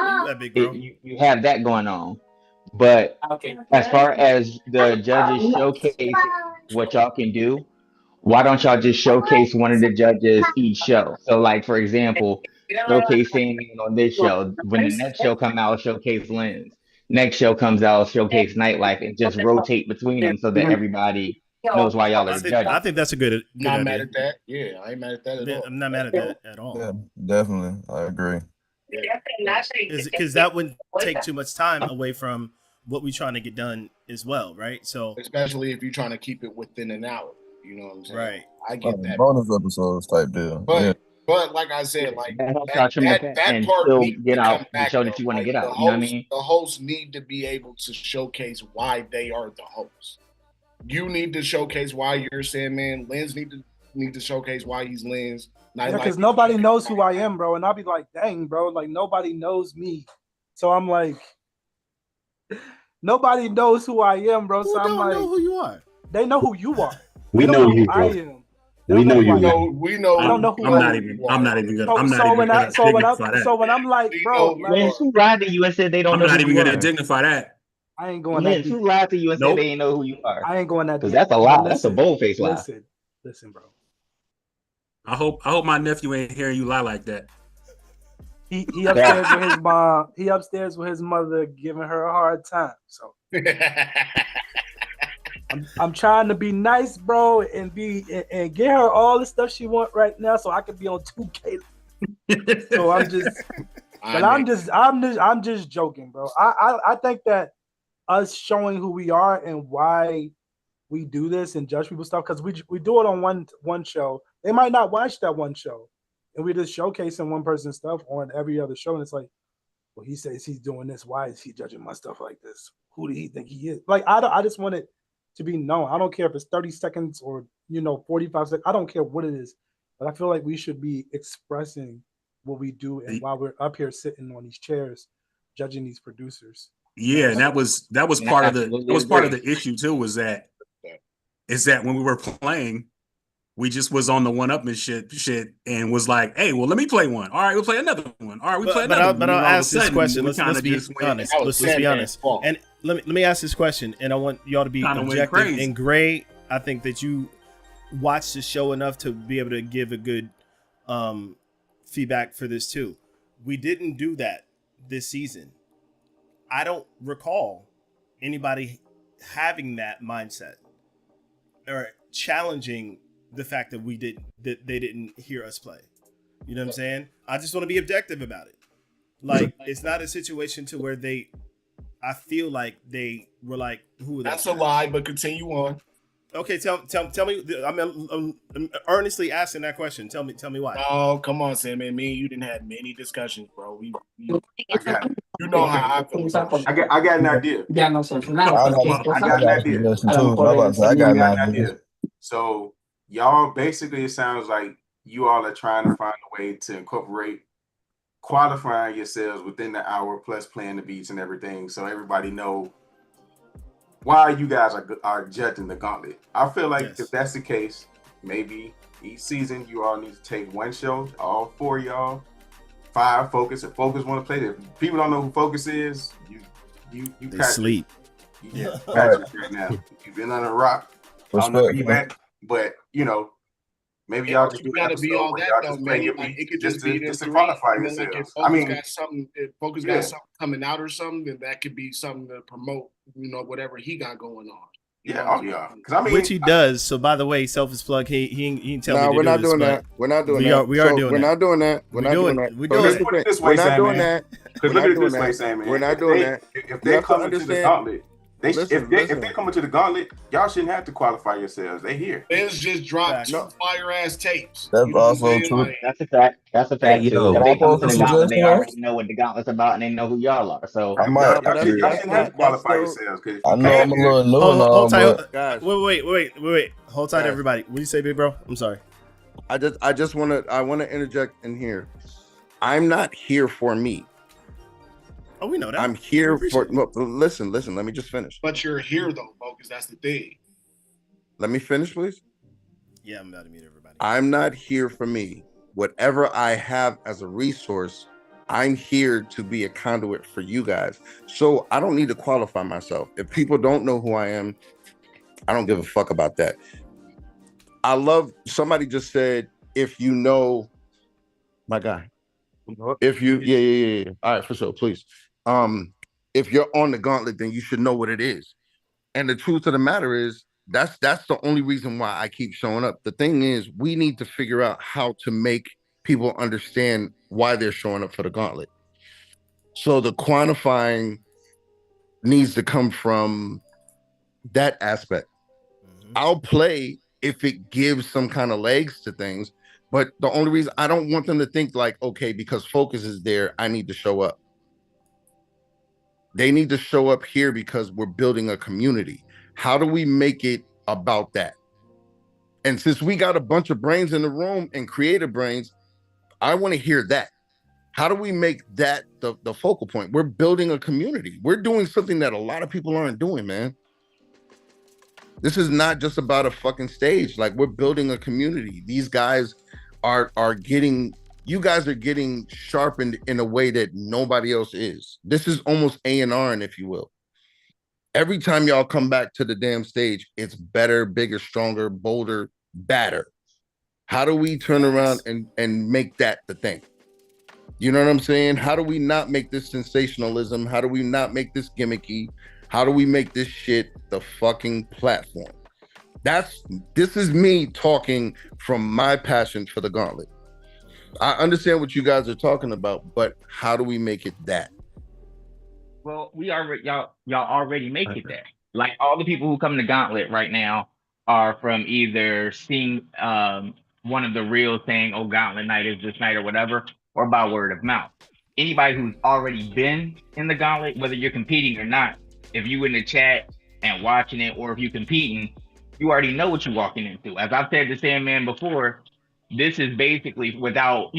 you have that going on. But as far as the judges showcasing what y'all can do, why don't y'all just showcase one of the judges each show? So, like for example, showcase Sandman on this show. When the next show comes out, showcase Lens. Next show comes out, showcase Nightlife, and just rotate between them so that everybody knows why y'all are judging. I think that's a good not idea. mad at that. Yeah, I ain't mad at that at all. I'm not mad at that at all. Yeah, definitely, I agree. Because that wouldn't take too much time away from what we're trying to get done as well, right? So especially if you're trying to keep it within an hour. You know what I'm saying? Right. I get that. Bonus episodes type deal. But like I said, like that and part still needs get to out come the back, show though. that you want to Like, get out. the You know what I hosts- mean? The hosts need to be able to showcase why they are the hosts. You need to showcase why you're Sandman. Lens need to showcase why he's Lens. Yeah, because nobody knows who I am, bro. And I'll be like, dang, bro, like nobody knows me. So I'm like, nobody knows who I am, bro. So I'm like, know who you are. They know who you are. We They know who you, I bro. am. We know you. We know. I don't know who I'm I not am. even. I'm not even gonna. So, I'm not so even when gonna I so when I dignify that. so when I'm like, bro, Lens, who lied to you and said they don't I'm know not who even you gonna are? dignify that. I ain't going Lens, that deep. who lied to you and Nope. said they ain't know who you are? I ain't going that Because deep. that's a lie. But That's a listen, bold-faced lie. Listen, bro. I hope my nephew ain't hearing you lie like that. He upstairs with his mom. He upstairs with his mother, giving her a hard time. So I'm trying to be nice, bro, and get her all the stuff she want right now, so I can be on 2K. So I'm just joking, bro. I think that us showing who we are and why we do this and judge people's stuff, because we do it on one show. They might not watch that one show, and we just showcasing one person's stuff on every other show. And it's like, well, he says he's doing this. Why is he judging my stuff like this? Who do he think he is? Like, I just want it to be known. I don't care if it's 30 seconds or 45 seconds. I don't care what it is, but I feel like we should be expressing what we do and while we're up here sitting on these chairs judging these producers. Yeah, and that was part of the issue too. Is that when we were playing, we just was on the one-upman shit and was like, hey, well, let me play one. All right, we'll play another one. All right, we play another one. But I'll ask this question. Let's be honest. Let's be honest. And let me ask this question, and I want y'all to be objective. And Gray, I think that you watched the show enough to be able to give a good feedback for this too. We didn't do that this season. I don't recall anybody having that mindset or challenging the fact that they didn't hear us play. You know what I'm saying? I just want to be objective about it. Like, it's not a situation to where I feel like they were like, who are that's a lie, but continue on. Okay, tell me. I'm earnestly asking that question. Tell me why. Oh, come on, Sam, man. Me and you didn't have many discussions, bro. I got it. You know how I feel. I got an idea. I got an idea. So y'all basically, it sounds like you all are trying to find a way to incorporate qualifying yourselves within the hour plus playing the beats and everything, so everybody know why you guys are judging the Gauntlet. I feel like if that's the case, maybe each season you all need to take one show, all four of y'all, 5 Focus. If Focus want to play, if people don't know who Focus is, you they sleep. Yeah, Patrick right now. You've been on a rock. I don't know where you at, but Maybe It y'all don't just do an gotta be episode all where that y'all though, just play man. your Like beats it could just just be them to three, qualify and then like if yourselves. I Focus mean, got something, if Focus yeah. got something coming out or something, then that could be something to promote, whatever he got going on. Yeah, oh yeah. Because I mean, which he does. So by the way, selfish plug. He didn't tell me to we're do not this, doing but that. We're not doing we that. are So doing we're that. not doing that. We're not doing that. We're So doing here's it. the put it thing. this We're way, not doing Sandman. that. Because We're look at not it doing this way, that. Sandman. We're not doing that. If You they have to come into the understand. gauntlet, Listen, if they come into the gauntlet, y'all shouldn't have to qualify yourselves. They here. Ben's just dropped Facts. 2 fire ass tapes. That's You know what I'm also saying? true. Like, That's a fact. That's a Hey, fact too. yo. If Can I they come pose into a the gauntlet, they suggestion, right? already know what the gauntlet's about and they know who y'all are. So I Y'all, might. y'all, But y'all shouldn't have to qualify still, yourselves. Because if I you know came I'm a here, little new and Hold all, tight. but guys, Wait. Hold tight, Guys. everybody. What do you say, big bro? I'm sorry. I just want to interject in here. I'm not here for me. Oh, we know that. I'm here We for. appreciate it. No, listen. Let me just finish. but you're here though, Focus. That's the thing. Let me finish, please. Yeah, I'm about to mute everybody. I'm not here for me. Whatever I have as a resource, I'm here to be a conduit for you guys. So I don't need to qualify myself. If people don't know who I am, I don't give a fuck about that. I love, somebody just said, if you know, my guy, if you, yeah. All right, for sure, please. If you're on the gauntlet, then you should know what it is. And the truth of the matter is, that's the only reason why I keep showing up. The thing is, we need to figure out how to make people understand why they're showing up for the gauntlet. So the quantifying needs to come from that aspect. I'll play if it gives some kind of legs to things, but the only reason I don't want them to think like, okay, because Focus is there, I need to show up. They need to show up here because we're building a community. How do we make it about that? And since we got a bunch of brains in the room and creative brains, I want to hear that. How do we make that the focal point? We're building a community. We're doing something that a lot of people aren't doing, man. This is not just about a fucking stage. Like, we're building a community. These guys are getting, you guys are getting sharpened in a way that nobody else is. This is almost A&R, if you will. Every time y'all come back to the damn stage, it's better, bigger, stronger, bolder, badder. How do we turn around and make that the thing? You know what I'm saying? How do we not make this sensationalism? How do we not make this gimmicky? How do we make this shit the fucking platform? This is me talking from my passion for the Gauntlet. I understand what you guys are talking about, but how do we make it that? Well, we already y'all already make it there. Like all the people who come to Gauntlet right now are from either seeing one of the real saying, "Oh, Gauntlet night is this night" or whatever, or by word of mouth. Anybody who's already been in the Gauntlet, whether you're competing or not, if you in the chat and watching it, or if you're competing, you already know what you're walking into. As I've said to Sandman before, this is basically, without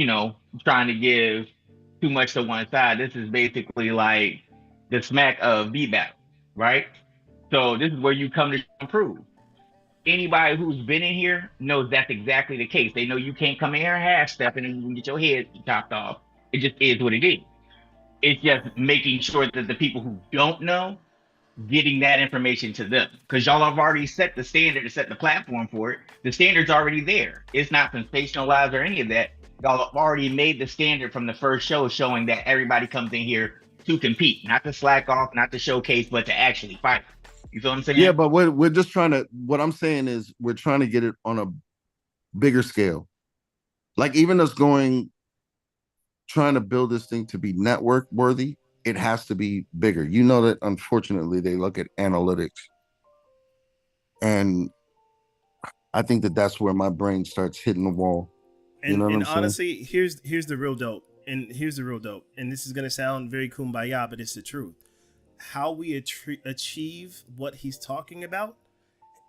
trying to give too much to one side, this is basically like the smack of beat battle, right? So this is where you come to improve. Anybody who's been in here knows that's exactly the case. They know you can't come in here half stepping and you can get your head chopped off. It just is what it is. It's just making sure that the people who don't know, getting that information to them, because y'all have already set the standard to set the platform for it. The standard's already there. It's not sensationalized or any of that. Y'all have already made the standard from the first show, showing that everybody comes in here to compete, not to slack off, not to showcase, but to actually fight. You feel what I'm saying? Yeah, but we're just trying to, what I'm saying is we're trying to get it on a bigger scale. Like, even us trying to build this thing to be network worthy, it has to be bigger. You know that unfortunately they look at analytics. And I think that that's where my brain starts hitting the wall. And, you know what I'm honestly, saying? Here's the real dope. And here's the real dope. And this is going to sound very kumbaya, but it's the truth. How we achieve what he's talking about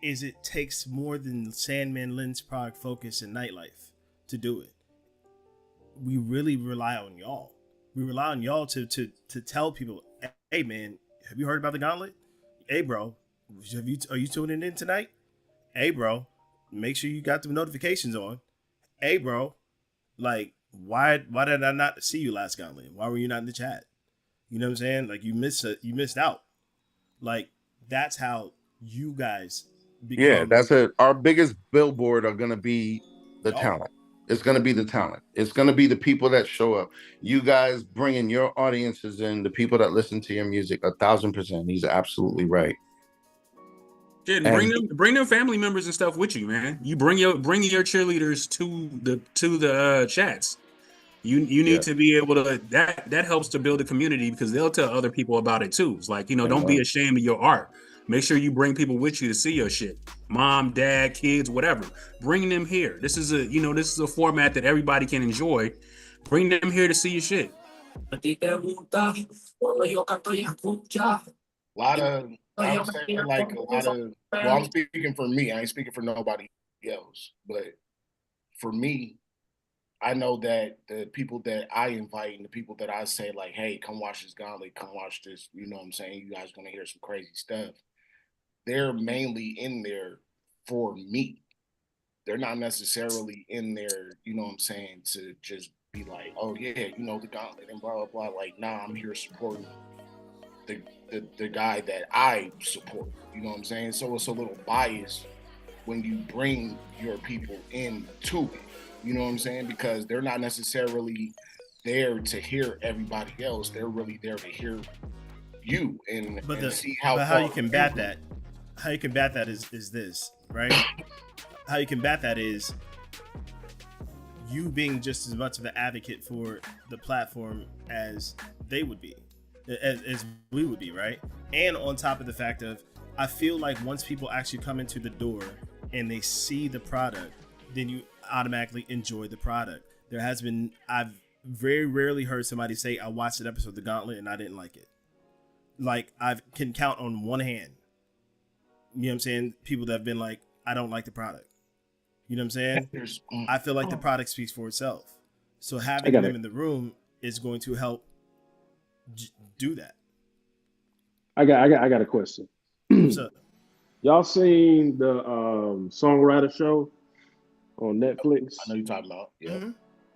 is it takes more than Sandman, Lens, Product, Focus, and Nightlife to do it. We really rely on y'all. We rely on y'all to tell people, hey man, have you heard about the Gauntlet? Hey bro, are you tuning in tonight? Hey bro, make sure you got the notifications on. Hey bro, like why did I not see you last Gauntlet? Why were you not in the chat? You know what I'm saying? Like you missed out. Like that's how you guys become. Yeah, that's it. Our biggest billboard are gonna be the talent. It's going to be the talent. It's going to be the people that show up. You guys bringing your audiences in, the people that listen to your music, 1,000%. He's absolutely right. Yeah, and bring them family members and stuff with you, man. You bring your cheerleaders to the chats. You need to be able to that helps to build a community because they'll tell other people about it too. It's like, don't be ashamed of your art. Make sure you bring people with you to see your shit. Mom, dad, kids, whatever. Bring them here. This is a format that everybody can enjoy. Bring them here to see your shit. I'm saying I'm speaking for me. I ain't speaking for nobody else. But for me, I know that the people that I invite and the people that I say, like, hey, come watch this Gauntlet, come watch this, you know what I'm saying? You guys are going to hear some crazy stuff. They're mainly in there for me. They're not necessarily in there, you know what I'm saying, to just be like, oh, yeah, the Gauntlet and blah, blah, blah. Like, nah, I'm here supporting the guy that I support, you know what I'm saying? So it's a little biased when you bring your people into it. You know what I'm saying? Because they're not necessarily there to hear everybody else. They're really there to hear you and see how. But how you combat that? How you combat that is this, right? How you combat that is you being just as much of an advocate for the platform as they would be, as we would be, right? And on top of the fact of, I feel like once people actually come into the door and they see the product, then you automatically enjoy the product. I've very rarely heard somebody say, I watched an episode of The Gauntlet and I didn't like it. Like, I can count on one hand. You know what I'm saying? People that have been like, I don't like the product. You know what I'm saying? I feel like the product speaks for itself. So having them in the room is going to help do that. I got a question. What's up? Y'all seen the Songwriter Show on Netflix? I know you're talking about. Yeah. Mm-hmm.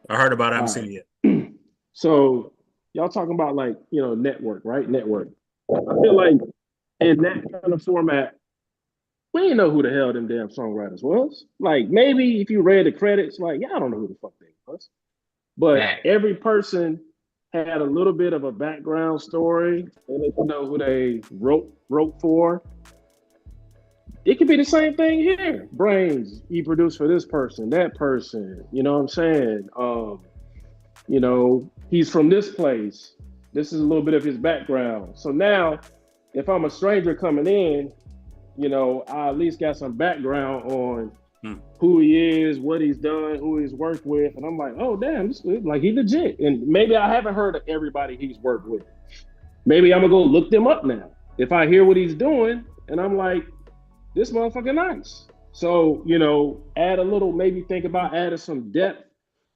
I heard about it. I haven't seen it yet. So y'all talking about, like, network, right? Network. I feel like in that kind of format, we didn't know who the hell them damn songwriters was. Like, maybe if you read the credits, like, yeah, I don't know who the fuck they was. But every person had a little bit of a background story, and they know who they wrote for. It could be the same thing here. Brains, he produced for this person, that person. You know what I'm saying? He's from this place. This is a little bit of his background. So now, if I'm a stranger coming in, I at least got some background on who he is, what he's done, who he's worked with. And I'm like, oh, damn, this is like, he's legit. And maybe I haven't heard of everybody he's worked with. Maybe I'm going to go look them up now. If I hear what he's doing, and I'm like, this motherfucker nice. So, add a little, maybe think about adding some depth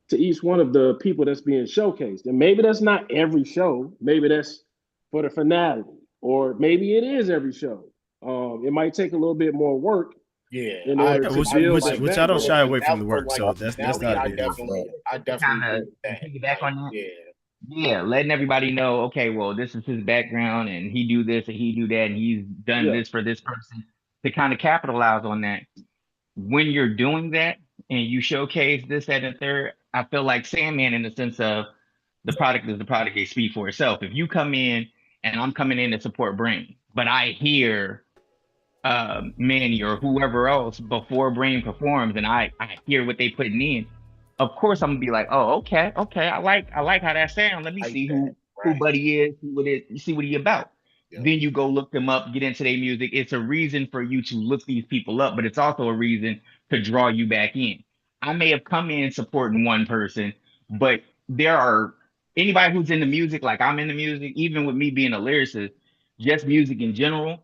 to each one of the people that's being showcased. And maybe that's not every show. Maybe that's for the finale. Or maybe it is every show. It might take a little bit more work. Yeah, which I don't shy away from the work. So that's not a big deal. I definitely piggyback on that. Yeah, letting everybody know, okay, well, this is his background, and he do this and he do that, and he's done this for this person, to kind of capitalize on that. When you're doing that and you showcase this, that, and third, I feel like Sandman, in the sense of the product is the product, they speak for itself. If you come in and I'm coming in to support Brain, but I hear Manny or whoever else before Brain performs, and I hear what they putting in, of course I'm gonna be like, oh, okay, I like how that sounds. Let me see who Buddy is, you see what he about. Yep. Then you go look them up, get into their music. It's a reason for you to look these people up, but it's also a reason to draw you back in. I may have come in supporting one person, but there are anybody who's in the music, like I'm in the music, even with me being a lyricist, just music in general,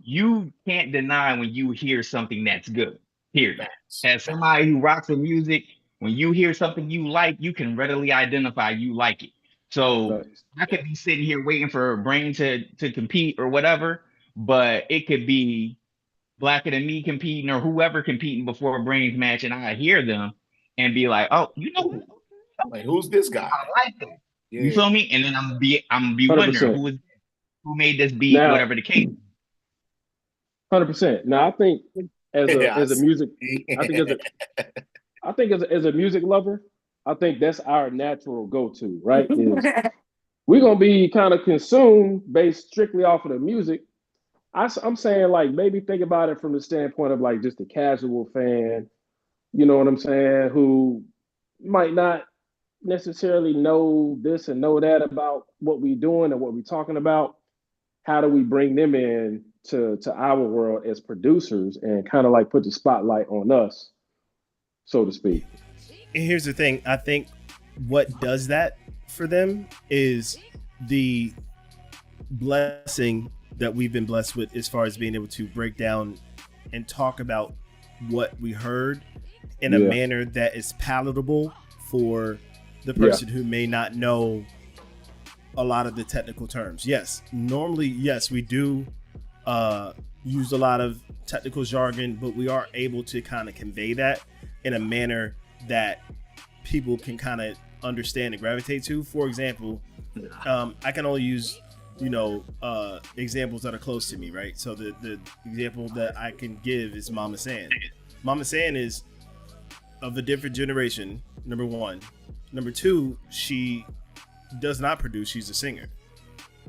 you can't deny when you hear something that's good, period. As somebody who rocks with music, when you hear something you like, you can readily identify you like it. So I could be sitting here waiting for Brain to compete or whatever, but it could be Blacker Than Me competing or whoever competing before Brain's match, and I hear them and be like, oh, like, who's this guy? I like that. Yeah. You feel me? And then I'm be wondering who made this beat, now, whatever the case. 100%. Now I think as a music, I think as a music lover, I think that's our natural go-to, right? Is we're gonna be kind of consumed based strictly off of the music. I'm saying like maybe think about it from the standpoint of like just a casual fan, you know what I'm saying, who might not necessarily know this and know that about what we're doing and what we're talking about. How do we bring them in to our world as producers and kind of like put the spotlight on us, so to speak? And here's the thing. I think what does that for them is the blessing that we've been blessed with as far as being able to break down and talk about what we heard in a manner that is palatable for the person who may not know a lot of the technical terms. Yes, normally, yes, we do use a lot of technical jargon, but we are able to kind of convey that in a manner that people can kind of understand and gravitate to. For example, I can only use examples that are close to me, right? So the example that I can give is Mama San. Mama San is of a different generation, number one. Number two, she does not produce, she's a singer.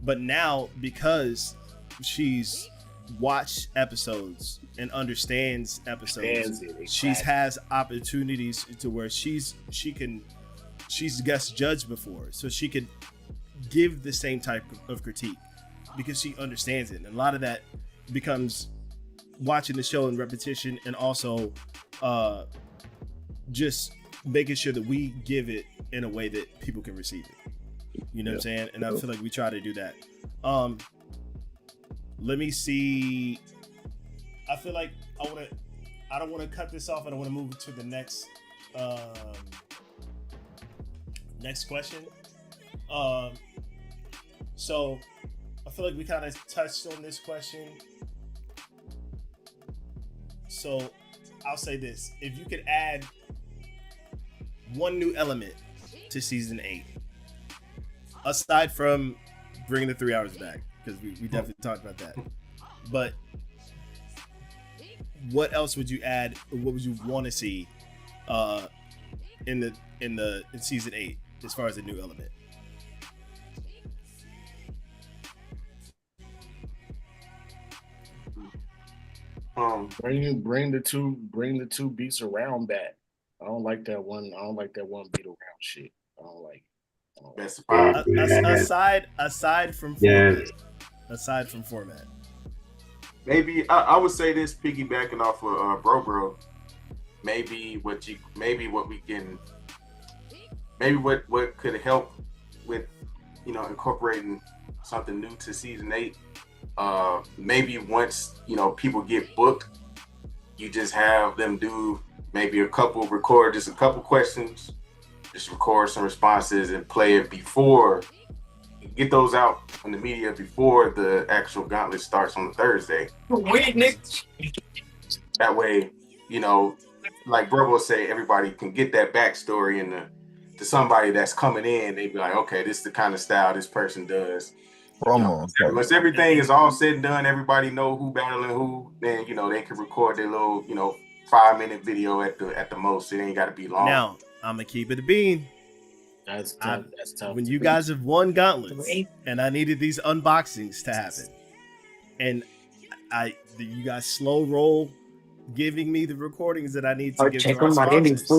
But now, because she's watched episodes and understands episodes, she has opportunities to where she's guest judged before, so she could give the same type of critique because she understands it. And a lot of that becomes watching the show in repetition, and also just making sure that we give it in a way that people can receive it. You know what I'm saying? And I feel like we try to do that. Let me see. I feel like I don't want to cut this off. I don't want to move to the next question. So I feel like we kind of touched on this question. So I'll say this. If you could add one new element to season 8, aside from bringing the 3 hours back, because we definitely talked about that, but what else would you add, or what would you want to see in season 8 as far as a new element? Bring the two beats around back. I don't like that one beat around shit. I don't like it. Aside from format. Aside from format. Maybe I would say this, piggybacking off of Bro. Maybe what could help with incorporating something new to season 8. Maybe once people get booked, you just have them do maybe record just a couple questions, just record some responses and play it before, get those out in the media before the actual Gauntlet starts on Thursday. That way, like Bro say, everybody can get that backstory to somebody that's coming in. They'd be like, okay, this is the kind of style this person does. Once everything is all said and done, everybody know who battling who, then they can record their little 5-minute video at the most. It ain't got to be long. Now I'm gonna keep it a bean. That's tough. That's tough. When you guys have won gauntlets, and I needed these unboxings to happen, and you guys slow roll giving me the recordings that I need to give to our sponsors.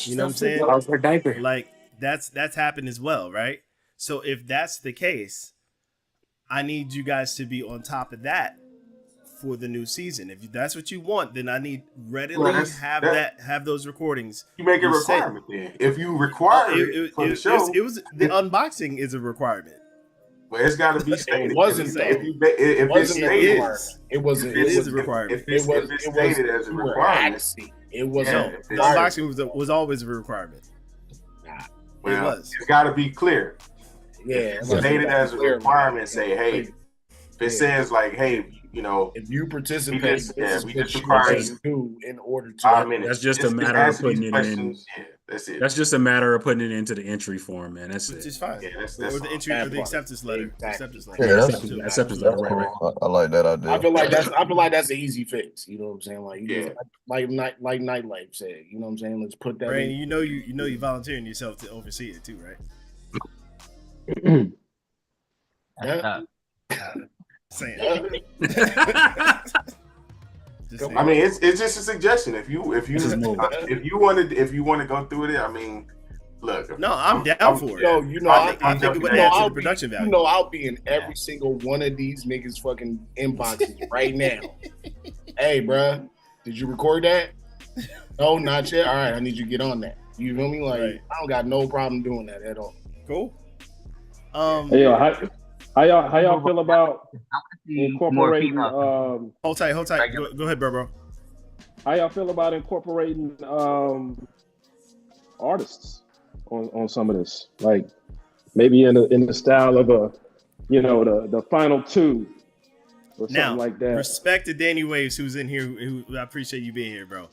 You know what I'm saying? Like that's happened as well, right? So if that's the case, I need you guys to be on top of that for the new season. If that's what you want, then I need readily have those recordings. You make a requirement then. If you require it for the show, it was the unboxing is a requirement. Well, it's got to be stated. It wasn't. It is a requirement. If it's stated as a requirement, it wasn't. The unboxing was always a requirement. Well, it's got to be clear. Yeah, stated as a requirement. Say, hey, if it says like, hey, if you participate, we just require you in order to. 5 minutes. That's just a matter of putting it in. That's it. That's just a matter of putting it into the entry form, man. That's Which it. is fine. Yeah, that's or the fine. entry or the That acceptance letter. Exactly. Acceptance letter. Yeah, Acceptance letter, right, right. I like that idea. I feel like that's an easy fix. You know what I'm saying? Like, you just, like Nightlife said. You know what I'm saying? Let's put that. Brain, in. you know you volunteering yourself to oversee it too, right? Saying. I mean, it's just a suggestion. If you want to go through it, I mean, look. No, I'm down for it. No, you know, I think it would add to the production value. You know, I'll be in every single one of these niggas' fucking inboxes right now. Hey, bruh, did you record that? No, not yet. All right, I need you to get on that. You feel me? Like, I don't got no problem doing that at all. Cool. Hey, yo, how y'all feel about incorporating? Hold tight. Go ahead, bro. How y'all feel about incorporating artists on some of this? Like maybe in the style of the final two or something like that. Respect to Danny Waves, who's in here. Who I appreciate you being here, bro.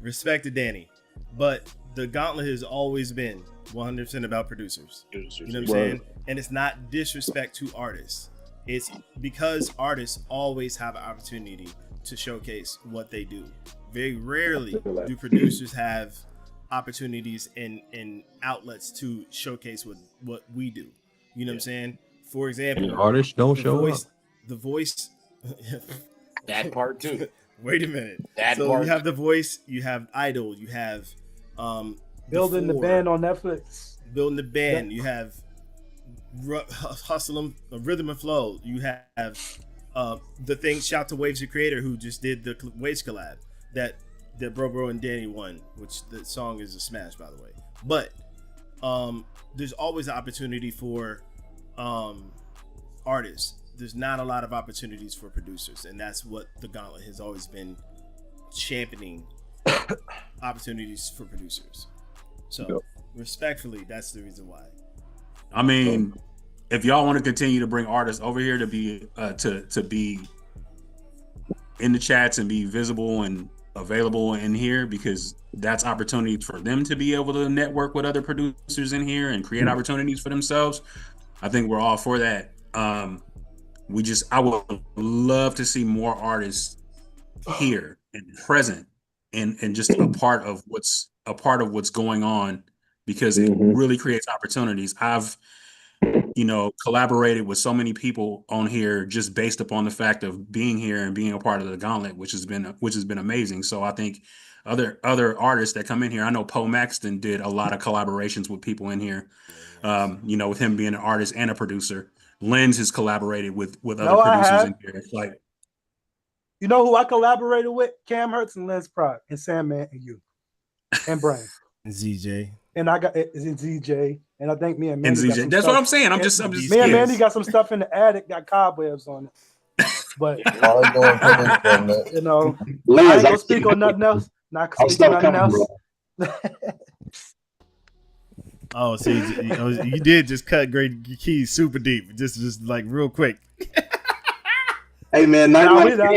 Respect to Danny, but the Gauntlet has always been 100% about producers. You know what I'm saying? And it's not disrespect to artists. It's because artists always have an opportunity to showcase what they do. Very rarely do producers have opportunities and outlets to showcase what we do. You know what I'm saying? For example, artists don't show up. The Voice. That part too. Wait a minute. So you have The Voice, you have Idol, you have Building the Band on Netflix. Building the Band, you have Hustle 'em, Rhythm and Flow, you have the thing. Shout to Waves, the creator, who just did the Waves collab that Bro and Danny won, which the song is a smash, by the way. But there's always an opportunity for artists. There's not a lot of opportunities for producers, and that's what the Gauntlet has always been championing. Opportunities for producers. So respectfully, that's the reason why. I mean, if y'all want to continue to bring artists over here to be to be in the chats and be visible and available in here, because that's opportunity for them to be able to network with other producers in here and create opportunities for themselves, I think we're all for that. I would love to see more artists here and present and just a part of what's going on, because it really creates opportunities. I've collaborated with so many people on here just based upon the fact of being here and being a part of the Gauntlet, which has been amazing. So I think other artists that come in here, I know Poe Maxton did a lot of collaborations with people in here. With him being an artist and a producer. Lens has collaborated with other producers in here. It's like, you know who I collaborated with? Cam Hurts and Lens Prod and Sandman and you and Brian. ZJ. And I got ZJ. And I think me and Mandy got some that's stuff. what I'm saying. I'm just me and Mandy got some stuff in the attic, got cobwebs on it. But you know, I ain't gonna speak on nothing else. Not speak on nothing else. Oh, see, you did just cut Great Keys super deep, just like real quick. Hey man, no, we know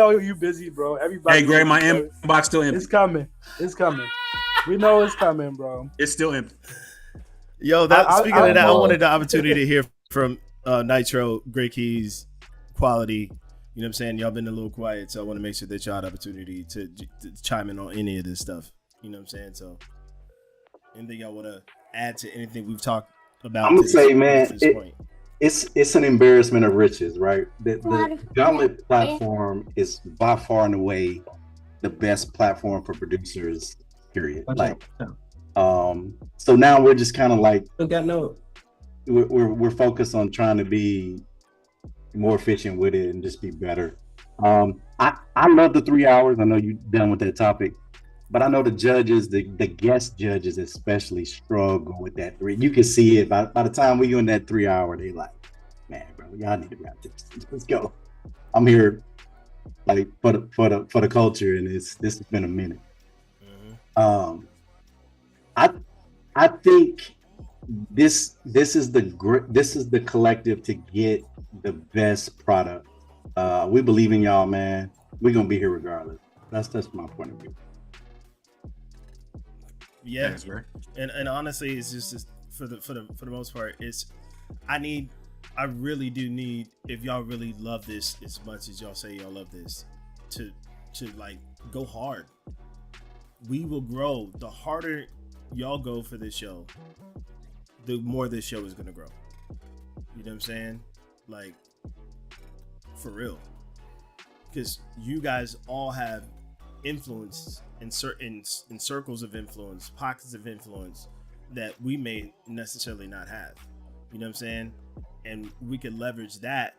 you busy, bro. Everybody. Hey, Gray, my inbox still empty. It's coming. We know it's coming, bro. It's still empty. Yo, speaking of that, I wanted the opportunity to hear from Nitro, Great Keys, Quality. You know what I'm saying? Y'all been a little quiet, so I want to make sure that y'all had the opportunity to chime in on any of this stuff. You know what I'm saying? So, anything y'all want to add to anything we've talked about? I'm gonna say, man, it's an embarrassment of riches, right? The Gauntlet platform is by far and away the best platform for producers. Period. So now we're just kind of like, we're focused on trying to be more efficient with it and just be better. I love the 3 hours. I know you're done with that topic. But I know the judges, the guest judges especially, struggle with that three. You can see it by the time we go in that 3 hour, they like, man, bro, y'all need to wrap this. Let's go. I'm here, like for the culture, and this has been a minute. I think this is the collective to get the best product. We believe in y'all, man. We're gonna be here regardless. That's my point of view. Yeah, Thanks, bro. and honestly, it's just for the most part, I really do need, if y'all really love this as much as y'all say y'all love this, to like go hard. We will grow. The harder y'all go for this show, the more this show is gonna grow. You know what I'm saying? Like, for real. Because you guys all have influence in certain circles of influence, pockets of influence that we may necessarily not have. You know what I'm saying? And we can leverage that,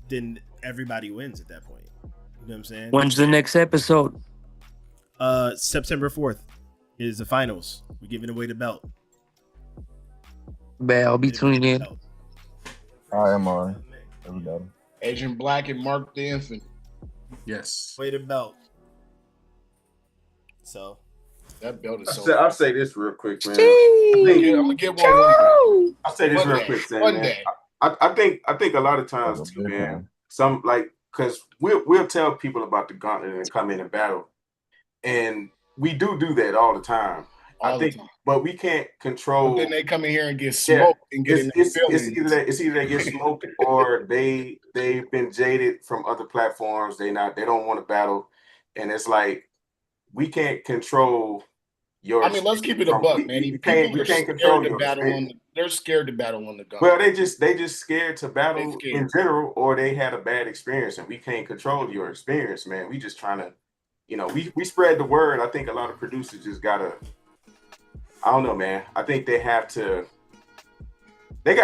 then everybody wins at that point. You know what I'm saying? When's the next episode? September 4th is the finals. We're giving away the belt. Man, I'll be tuning in. I am on. Everybody. Agent Black and Mark the Infinite. Yes. Way the belt. So that belt is so. I'll say this real quick, man. I'm gonna get one. I'll say this real quick, man. I think a lot of times too, man. Some like, because we'll tell people about the Gauntlet and come in and battle, and we do that all the time. But we can't control. But then they come in here and get smoked and get in it's either they get smoked or they've been jaded from other platforms. They don't want to battle, and it's like we can't control your. I mean, let's keep it a buck, man. You can't control your they're scared to battle on the gun. Well, they just scared to battle in general, or they had a bad experience, and we can't control your experience, man. We just trying to, we spread the word. I think a lot of producers just gotta. I don't know, man. I think they gotta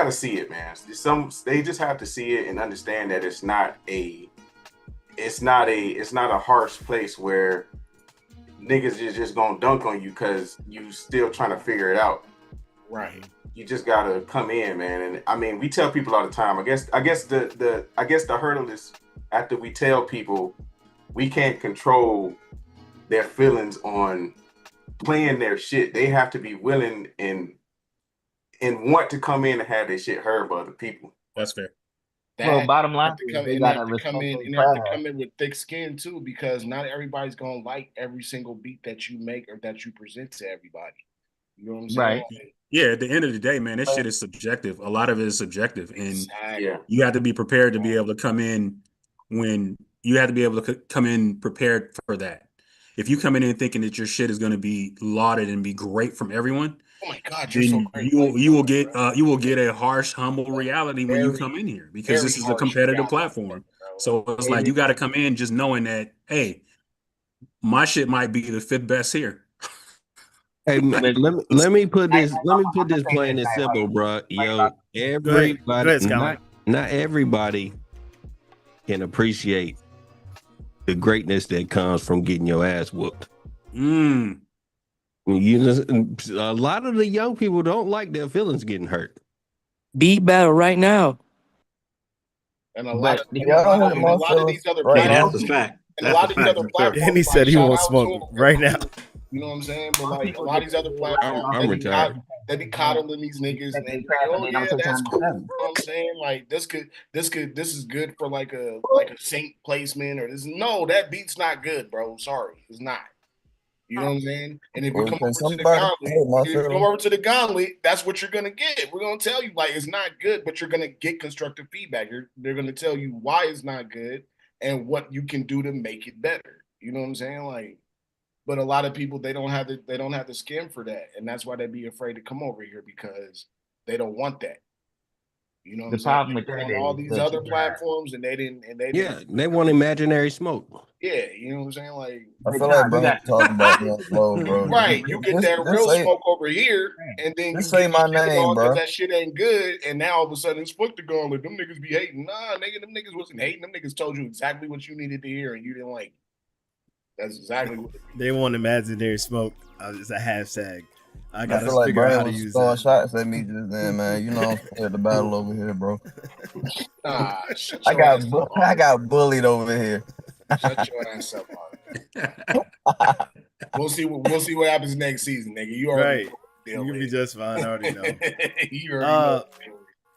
see it, man. They just have to see it and understand that it's not a harsh place where niggas is just gonna dunk on you because you still trying to figure it out. Right. You just gotta come in, man. And I mean, we tell people all the time. I guess the hurdle is after we tell people we can't control their feelings on playing their shit. They have to be willing and want to come in and have their shit heard by other people. That's fair. Well, bottom line, they have to come in with thick skin too, because not everybody's gonna like every single beat that you make or that you present to everybody. You know what I'm saying? Right. Yeah, at the end of the day, man, this shit is subjective. A lot of it is subjective. And you have to be prepared to be able to come in prepared for that. If you come in thinking that your shit is going to be lauded and be great from everyone, oh my God, then so great. you will get a harsh, humble reality when you come in here, because this is a competitive platform. So it's like you got to come in just knowing that, hey, my shit might be the fifth best here. Hey, let me put this plain and simple, bro. Yo, everybody, not everybody can appreciate the greatness that comes from getting your ass whooped. A lot of the young people don't like their feelings getting hurt. Beat battle right now. And a lot of these other platforms. That's a fact. And a lot of these other platforms. Danny said he won't smoke right now. You know what I'm saying? But like a lot of these other platforms, I'm retired. They be coddling these niggas and they be like, oh yeah, that's cool. You know what I'm saying? Like this is good for like a sync placement or this. No, that beat's not good, bro. Sorry, it's not. You know what I'm saying? And if you come over to the Gauntlet, that's what you're gonna get. We're gonna tell you like it's not good, but you're gonna get constructive feedback. They're gonna tell you why it's not good and what you can do to make it better. You know what I'm saying? Like, but a lot of people they don't have the skin for that, and that's why they be afraid to come over here because they don't want that. You know what I'm saying? On all these other platforms, and they didn't. They want imaginary smoke. Yeah, you know what I'm saying? Like, I feel like bro talking about me on flow, bro. Right, you get that real smoke over here, and then you say my name, bro. That shit ain't good, and now all of a sudden it's fuck the Gauntlet. Them niggas be hating. Nah, nigga, them niggas wasn't hating. Them niggas told you exactly what you needed to hear, and you didn't like it. That's exactly what they want. Imaginary smoke is a hashtag. I gotta feel like figure out how to was use throwing that. shots at me just then, man. You know I'm scared the battle over here, bro. Nah, I got bullied over here. Shut your ass up. We'll see what happens next season, nigga. You already You'll be just fine. I already know. You already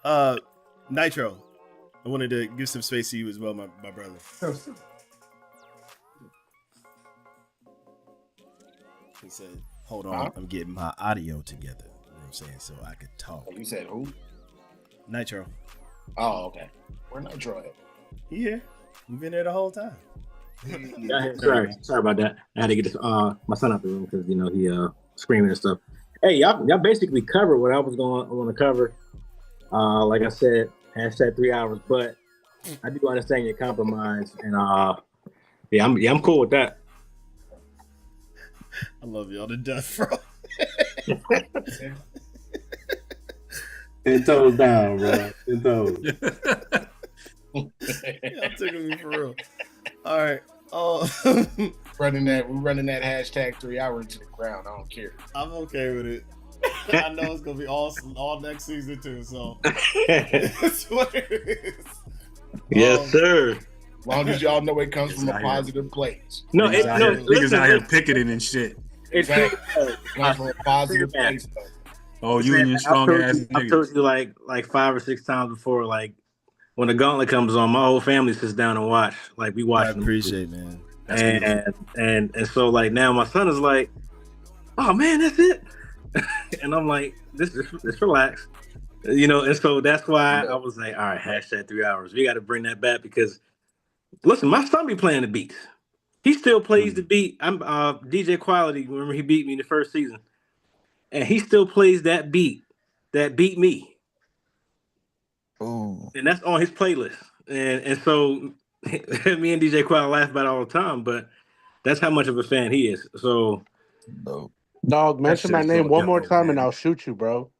know. Nitro, I wanted to give some space to you as well, my brother. He said, Hold on, I'm getting my audio together. You know what I'm saying? So I could talk. You said who? Nitro. Oh, okay. Where Nitro at? Yeah, you've been there the whole time. Sorry about that. I had to get my son out the room because he screaming and stuff. Hey, y'all basically covered what I was going to want to cover. Like I said, hashtag 3 hours, but I do understand your compromise, and I'm cool with that. I love y'all to death, bro. 10 toes down, bro. 10 toes. Y'all taking me for real. All right. We're running that hashtag 3 hours into the ground. I don't care. I'm okay with it. I know it's gonna be all next season too. So that's what it is. Yes, sir. As long as y'all know it comes from a positive place. Niggas out here picketing and shit. It's comes from a positive place. Oh, you and your strong ass niggas. I've told you like 5 or 6 times before, like when the Gauntlet comes on, my whole family sits down and watch. Like we watch. I appreciate, man. And so like now my son is like, oh man, that's it. And I'm like, just relax. And so that's why I was like, all right, hashtag 3 hours. We got to bring that back because listen, my son be playing the beats. He still plays the beat. I'm DJ Quality. Remember, he beat me in the first season, and he still plays that beat me. Ooh. And that's on his playlist. And so me and DJ Quality laugh about it all the time, but that's how much of a fan he is. So, dog, mention my name one more time, and I'll shoot you, bro.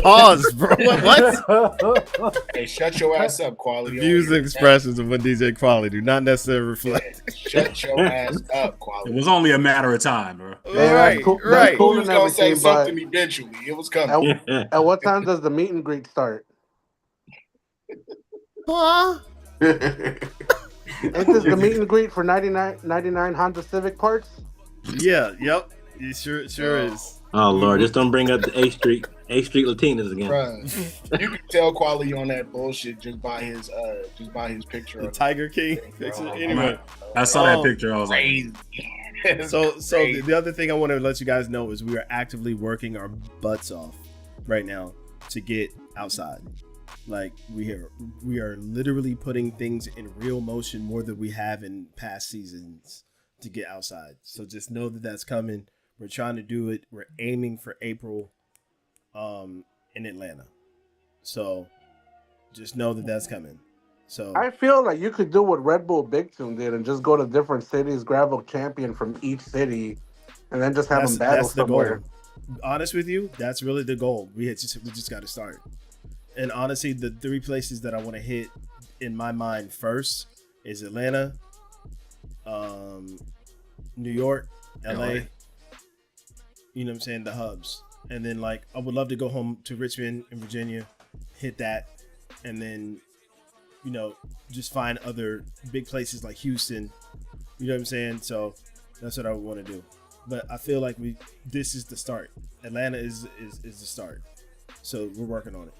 Pause, bro. What? Hey, shut your ass up, Quality. Views and expressions of what DJ Quality do not necessarily reflect. Shut your ass up, Quality. It was only a matter of time, bro. Right. Cool He was and gonna say everything, something eventually. It was coming. At what time does the meet and greet start? Huh? Ain't this the meet and greet for 99 Honda Civic parts? Yeah. Yep. It sure is. oh Lord, just don't bring up the A Street Latinas again. Bruh, you can tell Quality on that bullshit just by his picture. The Tiger King picture. Anyway, I saw that picture. I was like, so the other thing I want to let you guys know is we are actively working our butts off right now to get outside. Like we are literally putting things in real motion more than we have in past seasons to get outside. So just know that that's coming. We're trying to do it. We're aiming for April in Atlanta. So just know that that's coming. So I feel like you could do what Red Bull Big Tune did and just go to different cities, grab a champion from each city, and then just have them battle that's the somewhere. goal. Honest with you, that's really the goal. We just got to start. And honestly, the 3 places that I want to hit in my mind first is Atlanta, New York, LA. You know what I'm saying? The hubs. And then like I would love to go home to Richmond in Virginia, hit that, and then just find other big places like Houston. You know what I'm saying? So that's what I would want to do. But I feel like this is the start. Atlanta is the start. So we're working on it.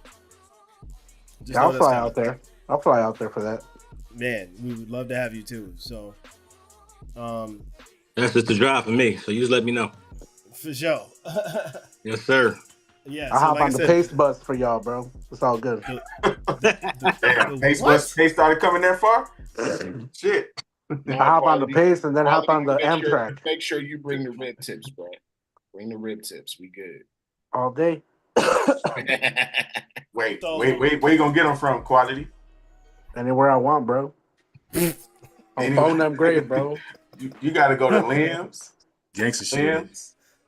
Yeah, I'll fly out there. I'll fly out there for that. Man, we would love to have you too. So that's just the drive for me. So you just let me know. For sure. Yes, sir. Yeah, I'll hop on the pace bus for y'all, bro. It's all good. Damn, pace started coming that far? Shit. I hop on the pace and then hop on the Amtrak. Make sure you bring the rib tips, bro. Bring the rib tips. We good. All day. Wait, where you gonna get them from, Quality? Anywhere I want, bro. I'm phone them great, bro. You gotta go to Liam's. Gangsta shit.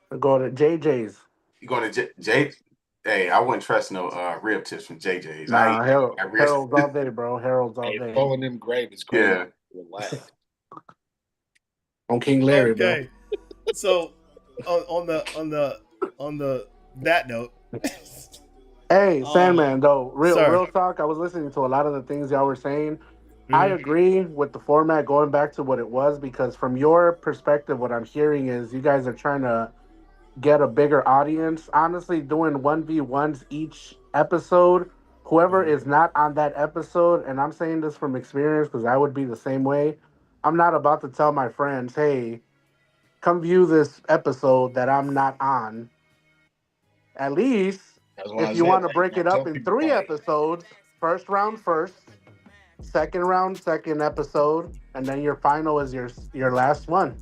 I go to JJ's. You going to J? Hey, I wouldn't trust no rib tips from JJ's. Nah, Harold's all day, bro. Harold's all day. Pulling them grave is crazy. Yeah. Relax. On King Larry, okay. Bro. So on that note. Hey, Sandman, though, real talk. I was listening to a lot of the things y'all were saying. I agree with the format going back to what it was because from your perspective, what I'm hearing is you guys are trying to get a bigger audience. Honestly, doing 1v1s each episode, whoever is not on that episode, and I'm saying this from experience because I would be the same way. I'm not about to tell my friends, hey, come view this episode that I'm not on. At least, if you want to break it up in 3 episodes, first round first, second round second episode, and then your final is your last one.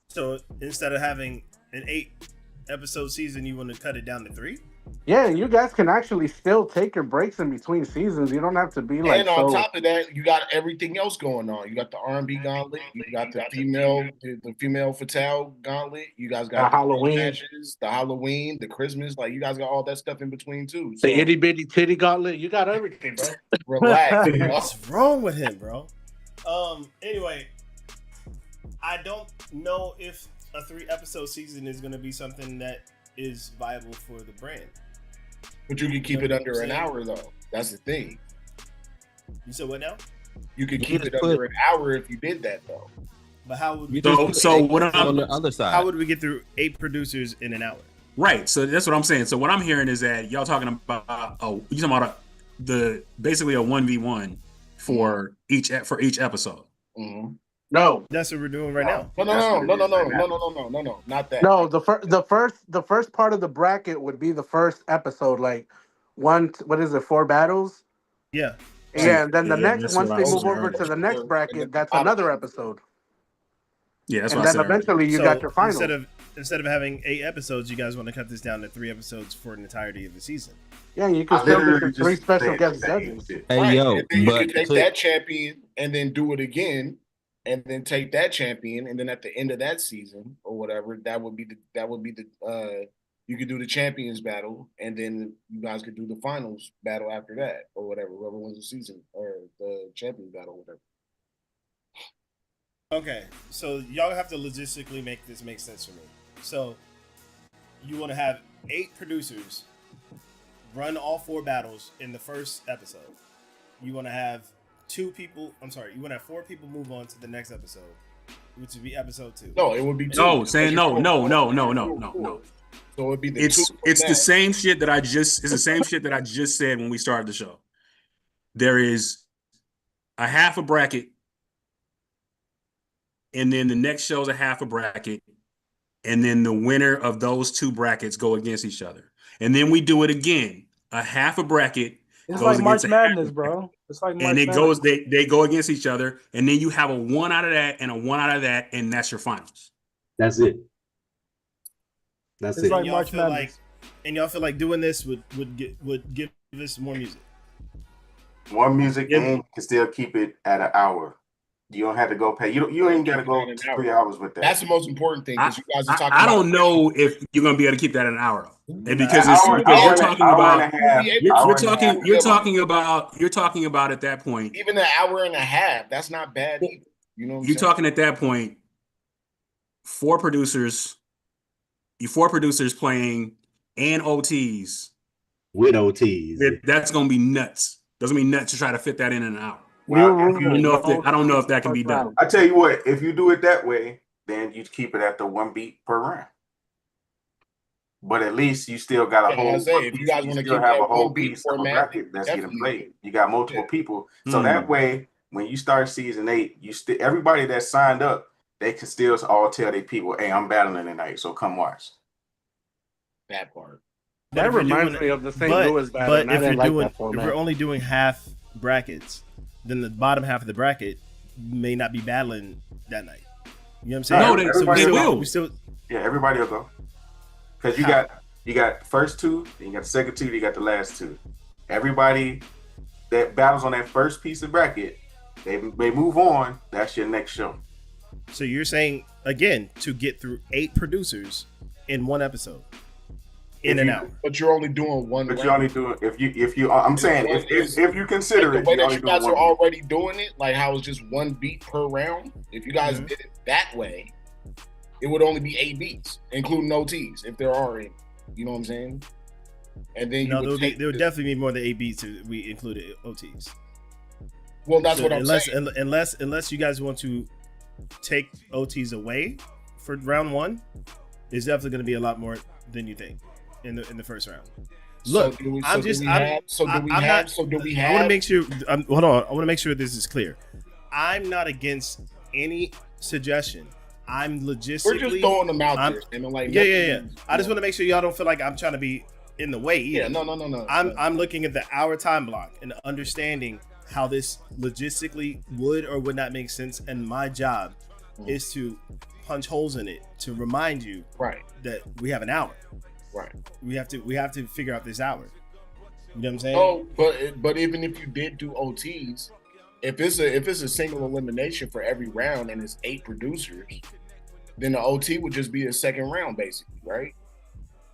So instead of having an 8-episode season, you want to cut it down to 3? Yeah, and you guys can actually still take your breaks in between seasons. You don't have to be like. And on top of that, you got everything else going on. You got the R&B Gauntlet. You got the female Fatale Gauntlet. You guys got the Halloween matches, the Halloween, the Christmas. Like you guys got all that stuff in between too. So, the itty bitty titty gauntlet. You got everything, bro. Relax. What's wrong with him, bro? Anyway, I don't know if a 3-episode season is going to be something that is viable for the brand. But you can keep it under an hour, though. That's the thing. You said what now? You could keep it under an hour if you did that, though. But how would we? So what I'm on the other side? How would we get through 8 producers in an hour? Right. So that's what I'm saying. So what I'm hearing is that y'all talking about you talking about basically a 1v1 for each episode. Mm-hmm. No, that's what we're doing right now. No, not that. No, the first part of the bracket would be the first episode, like what is it, 4 battles? Yeah. Yeah, and then the next, once they move over to the next bracket, that's another episode. Yeah, that's and what I then said. eventually you got your final. Instead of having 8 episodes, you guys want to cut this down to 3 episodes for an entirety of the season. Yeah, you can still get your 3 special guest judges. Hey, yo, and then you can take that champion and then do it again. And then take that champion, and then at the end of that season or whatever, that would be the you could do the champions battle, and then you guys could do the finals battle after that or whatever, whoever wins the season or the champions battle, whatever. Okay, so y'all have to logistically make this make sense for me. So you want to have 8 producers run all 4 battles in the first episode. You want to have 4 people move on to the next episode, which would be episode 2. No, it would be 2. No, saying no. So it'd be it's the same shit that I just said when we started the show. There is a half a bracket, and then the next show's a half a bracket, and then the winner of those 2 brackets go against each other. And then we do it again. A half a bracket. It's like March Madness, bro. It's like March and it Madness. goes, they go against each other, and then you have a 1 out of that and a 1 out of that, and that's your finals. That's it. That's it's it. like March Madness. And y'all feel like doing this would give us more music. One music game can still keep it at an hour. You don't have to go pay. You ain't got to go 3 hours with that. That's the most important thing because you guys are talking. I don't know if you're gonna be able to keep that at an hour, and because we're talking about at that point. Even an hour and a half, that's not bad either. You know, you're talking at that point. 4 producers playing and OTs with OTs. That's gonna be nuts. That's gonna be nuts to try to fit that in an hour. I don't know if that can be done. I tell you what, if you do it that way, then you keep it at the 1 beat per round. But at least you still got a whole. If you guys want to have a whole piece of a bracket that's getting played. You got multiple people, so that way, when you start season 8, everybody that signed up, they can still all tell their people, "Hey, I'm battling tonight, so come watch." That part. That reminds me of the St. Louis battle. But if we're only doing half brackets, then the bottom half of the bracket may not be battling that night. You know what I'm saying? No, they will. Yeah, everybody will go. Because you got first 2, then you got the second 2, then you got the last 2. Everybody that battles on that first piece of bracket, they move on. That's your next show. So you're saying again to get through 8 producers in 1 episode. In an hour, but you're only doing 1. But you're only doing if you. I'm saying if you consider it, the way that you guys are already doing it, like how it's just 1 beat per round. If you guys did it that way, it would only be 8 beats, including OTs, if there are any. You know what I'm saying? And then there would definitely be more than 8 beats if we included OTs. Well, that's what I'm saying. Unless you guys want to take OTs away for round 1, it's definitely going to be a lot more than you think. In the first round. Look, I want to make sure. Hold on. I want to make sure this is clear. I'm not against any suggestion. I'm We're logistically. just throwing them out there, and like yeah. I just want to make sure y'all don't feel like I'm trying to be in the way either. Yeah, no. I'm looking at the hour time block and understanding how this logistically would or would not make sense, and my job is to punch holes in it to remind you that we have an hour. Right. We have to figure out this hour. You know what I'm saying? Oh, but even if you did do OTs, if it's a single elimination for every round and it's 8 producers, then the OT would just be a second round, basically, right?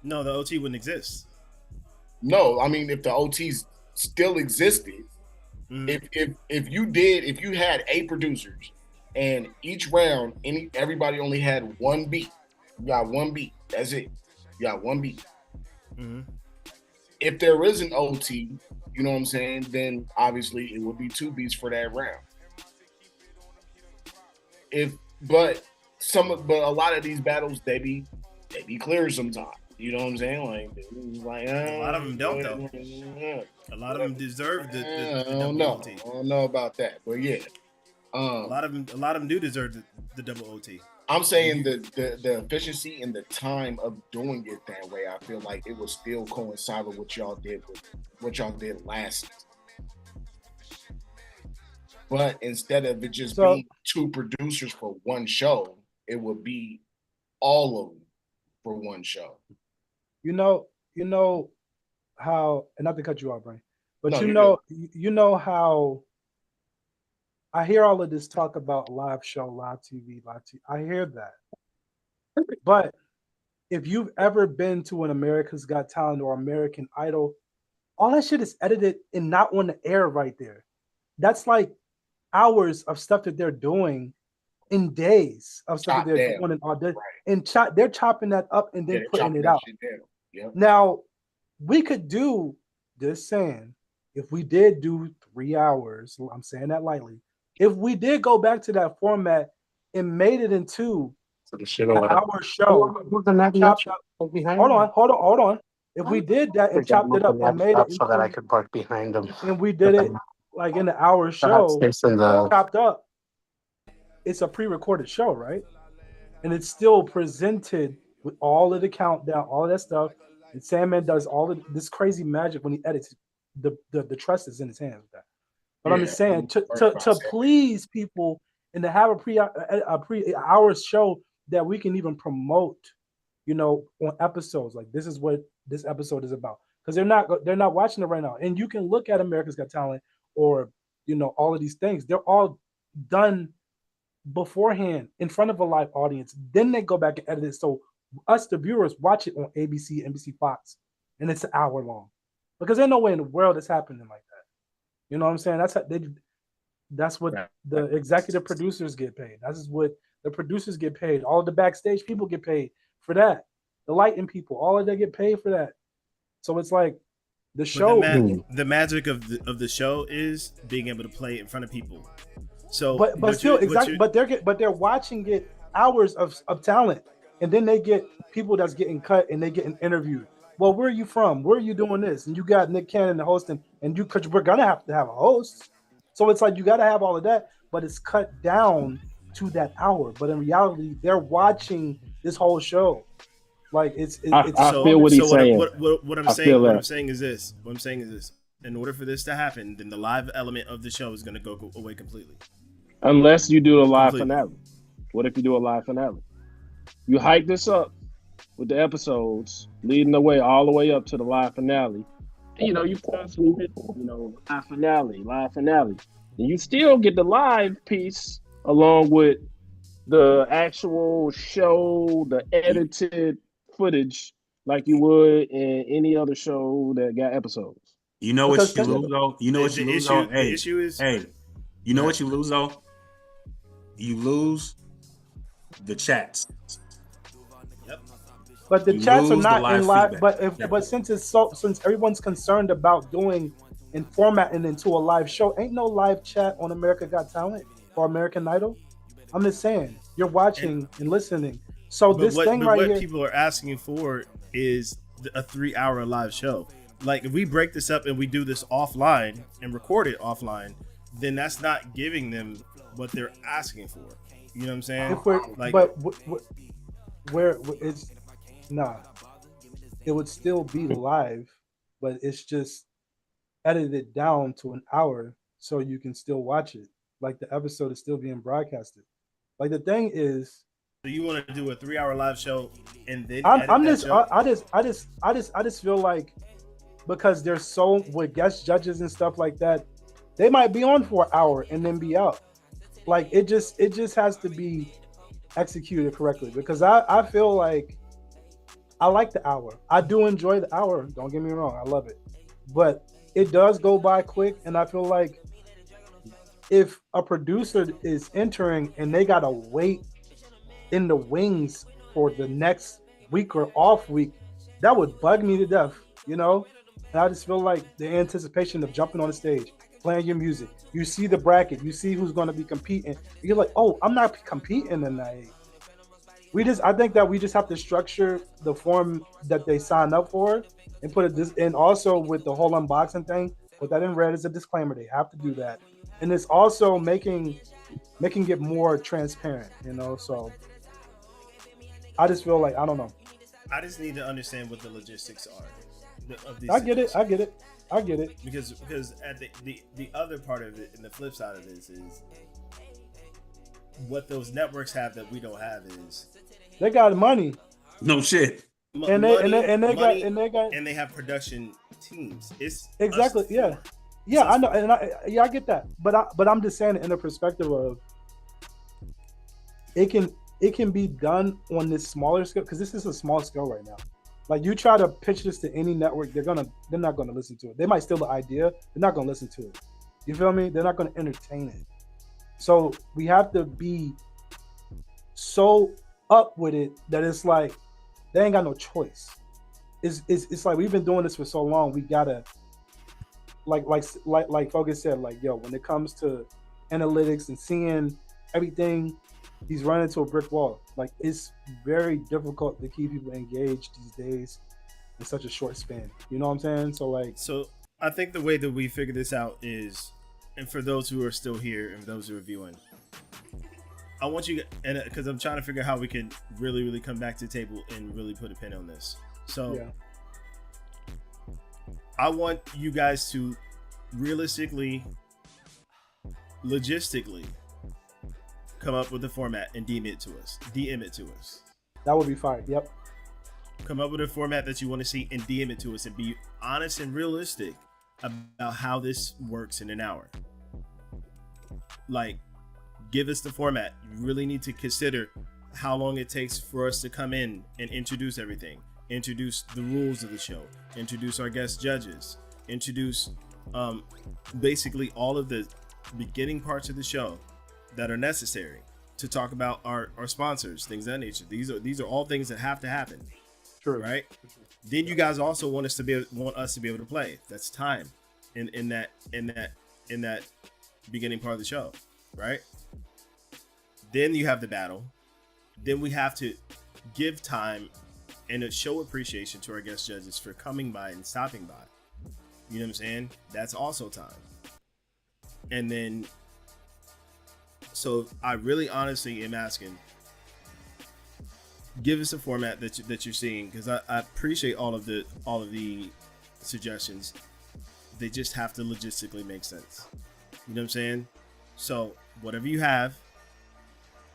No, the OT wouldn't exist. No, I mean if the OTs still existed, if you had 8 producers and each round everybody only had 1 beat, you got 1 beat. That's it. You got 1 beat. Mm-hmm. If there is an OT, you know what I'm saying, then obviously it would be 2 beats for that round. But a lot of these battles they be clear sometimes. You know what I'm saying? Like a lot of them don't though. A lot of them deserve the I don't know. OT. I don't know about that, but yeah. A lot of them do deserve the double OT. I'm saying the efficiency and the time of doing it that way, I feel like it will still coincide with what y'all did last season. But instead of it just being 2 producers for 1 show, it would be all of them for 1 show. You know how, and not to cut you off, Brian, but no, you know how I hear all of this talk about live show, live TV. I hear that. But if you've ever been to an America's Got Talent or American Idol, all that shit is edited and not on the air right there. That's like hours of stuff that they're doing in days of stuff that they're doing in audition. And they're chopping that up and then putting it out. Yep. Now, we could do this saying, if we did do 3 hours, I'm saying that lightly, if we did go back to that format and made it into an hour show, hold on. If we did that and chopped it up and made it so that I could park behind them, and we did it like in the hour show, chopped up, it's a pre-recorded show, right? And it's still presented with all of the countdown, all of that stuff. And Sandman does all of this crazy magic when he edits. The trust is in his hands with that. But I'm just saying to please people and to have a pre-hour show that we can even promote, on episodes. Like this is what this episode is about, because they're not watching it right now. And you can look at America's Got Talent or all of these things. They're all done beforehand in front of a live audience. Then they go back and edit it, so us the viewers watch it on ABC, NBC, Fox, and it's an hour long, because there's no way in the world it's happening like that. You know what I'm saying? That's what the executive producers get paid. That's what the producers get paid. All the backstage people get paid for that. The lighting people, all of them get paid for that. So it's like the show. The magic of the show is being able to play it in front of people. So, but still, exactly. But they're watching it hours of talent, and then they get people that's getting cut and they getting interviewed. Well, where are you from? Where are you doing this? And you got Nick Cannon the hosting, because we're gonna have to have a host. So it's like you got to have all of that, but it's cut down to that hour. But in reality, they're watching this whole show. Like I feel what he's saying. What I'm saying is this. In order for this to happen, then the live element of the show is going to go away completely. Unless you do a live finale. What if you do a live finale? You hype this up with the episodes, leading the way all the way up to the live finale. And, you constantly hit, live finale. And you still get the live piece along with the actual show, the edited footage, like you would in any other show that got episodes. You know what you lose though? You know what you lose though? The issue is, you know what you lose though? You lose the chats. Yep. But the chats are not in live. But since everyone's concerned about doing and formatting into a live show, ain't no live chat on America Got Talent or American Idol. I'm just saying, you're watching and listening. So what people are asking for is a 3-hour live show. Like if we break this up and we do this offline and record it offline, then that's not giving them what they're asking for. You know what I'm saying? If we're like, but where it's nah, it would still be live, but it's just edited down to an hour so you can still watch it. Like the episode is still being broadcasted. Like the thing is, so you want to do a 3-hour live show and then I'm edit just that show? I just feel like because there's so with guest judges and stuff like that, they might be on for an hour and then be out. Like it just has to be executed correctly because I feel like I like the hour. I do enjoy the hour. Don't get me wrong, I love it, but it does go by quick, and I feel like if a producer is entering and they gotta wait in the wings for the next week or off week, that would bug me to death, you know? And I just feel like the anticipation of jumping on the stage, playing your music, you see the bracket, you see who's going to be competing. You're like, oh, I'm not competing tonight. I think that we just have to structure the form that they sign up for and put it and also with the whole unboxing thing, put that in red as a disclaimer. They have to do that. And it's also making it more transparent, you know? So I just feel like, I don't know. I just need to understand what the logistics are of these. I get it. Because at the other part of it and the flip side of this is what those networks have that we don't have is they got money. No shit. And they have production teams. It's exactly I know, and I get that, but I'm just saying it in the perspective of it can be done on this smaller scale because this is a small scale right now. Like you try to pitch this to any network, they're not gonna listen to it. They might steal the idea, they're not gonna listen to it. You feel me? They're not gonna entertain it. So we have to be so up with it that it's like they ain't got no choice. It's like we've been doing this for so long. We gotta like Focus said, like, yo, when it comes to analytics and seeing everything, he's running into a brick wall. Like it's very difficult to keep people engaged these days in such a short span. You know what I'm saying? So I think the way that we figure this out is, and for those who are still here and those who are viewing, I want you, and because I'm trying to figure out how we can really, really come back to the table and really put a pin on this. So yeah. I want you guys to realistically, logistically come up with a format and DM it to us. That would be fine. Yep. Come up with a format that you want to see and DM it to us and be honest and realistic about how this works in an hour. Like, give us the format. You really need to consider how long it takes for us to come in and introduce everything, introduce the rules of the show, introduce our guest judges, introduce basically all of the beginning parts of the show that are necessary to talk about our sponsors, things of that nature. These are all things that have to happen. True. Right? Then you guys also want us to be able to play. That's time in that beginning part of the show, right? Then you have the battle. Then we have to give time and show appreciation to our guest judges for coming by and stopping by. You know what I'm saying? That's also time. And then, so I really honestly am asking, give us a format that you're seeing, because I appreciate all of the suggestions. They just have to logistically make sense. You know what I'm saying? So whatever you have,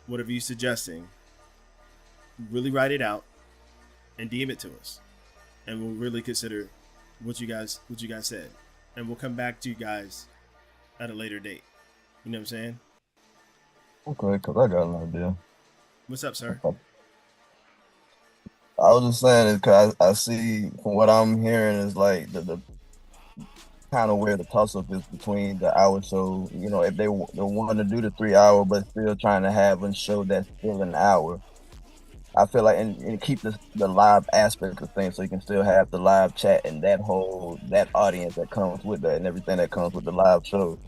whatever you're suggesting, really write it out and DM it to us, and we'll really consider what you guys said, and we'll come back to you guys at a later date. You know what I'm saying? Okay, because I got an idea. What's up, sir? I was just saying, because I see from what I'm hearing is like the kind of where the toss up is between the hour show. You know, if they want to do the 3 hour, but still trying to have a show that's still an hour. I feel like and keep the live aspect of things, so you can still have the live chat and that audience that comes with that and everything that comes with the live show.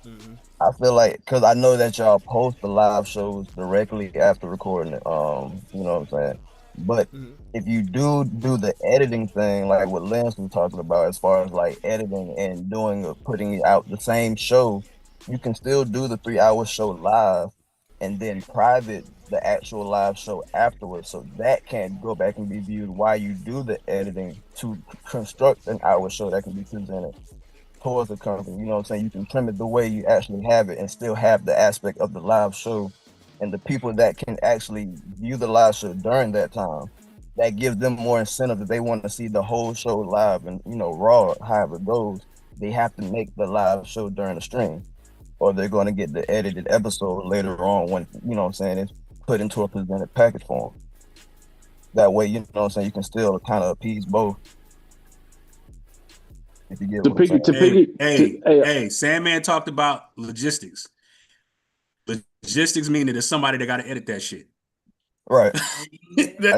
Mm-hmm. I feel like, because I know that y'all post the live shows directly after recording it. You know what I'm saying? But if you do the editing thing, like what Lance was talking about, as far as like editing and putting out the same show, you can still do the 3 hour show live and then private the actual live show afterwards, so that can go back and be viewed while you do the editing to construct an hour show that can be presented towards the company. You know what I'm saying? You can trim it the way you actually have it and still have the aspect of the live show. And the people that can actually view the live show during that time, that gives them more incentive that they want to see the whole show live and, you know, raw, however it goes. They have to make the live show during the stream, or they're going to get the edited episode later on when, you know what I'm saying, it's put into a presented package form. That way, you know what I'm saying, you can still kind of appease both. If you get what I'm saying. Hey, Sandman talked about logistics. Logistics mean that there's somebody that got to edit that shit. Right.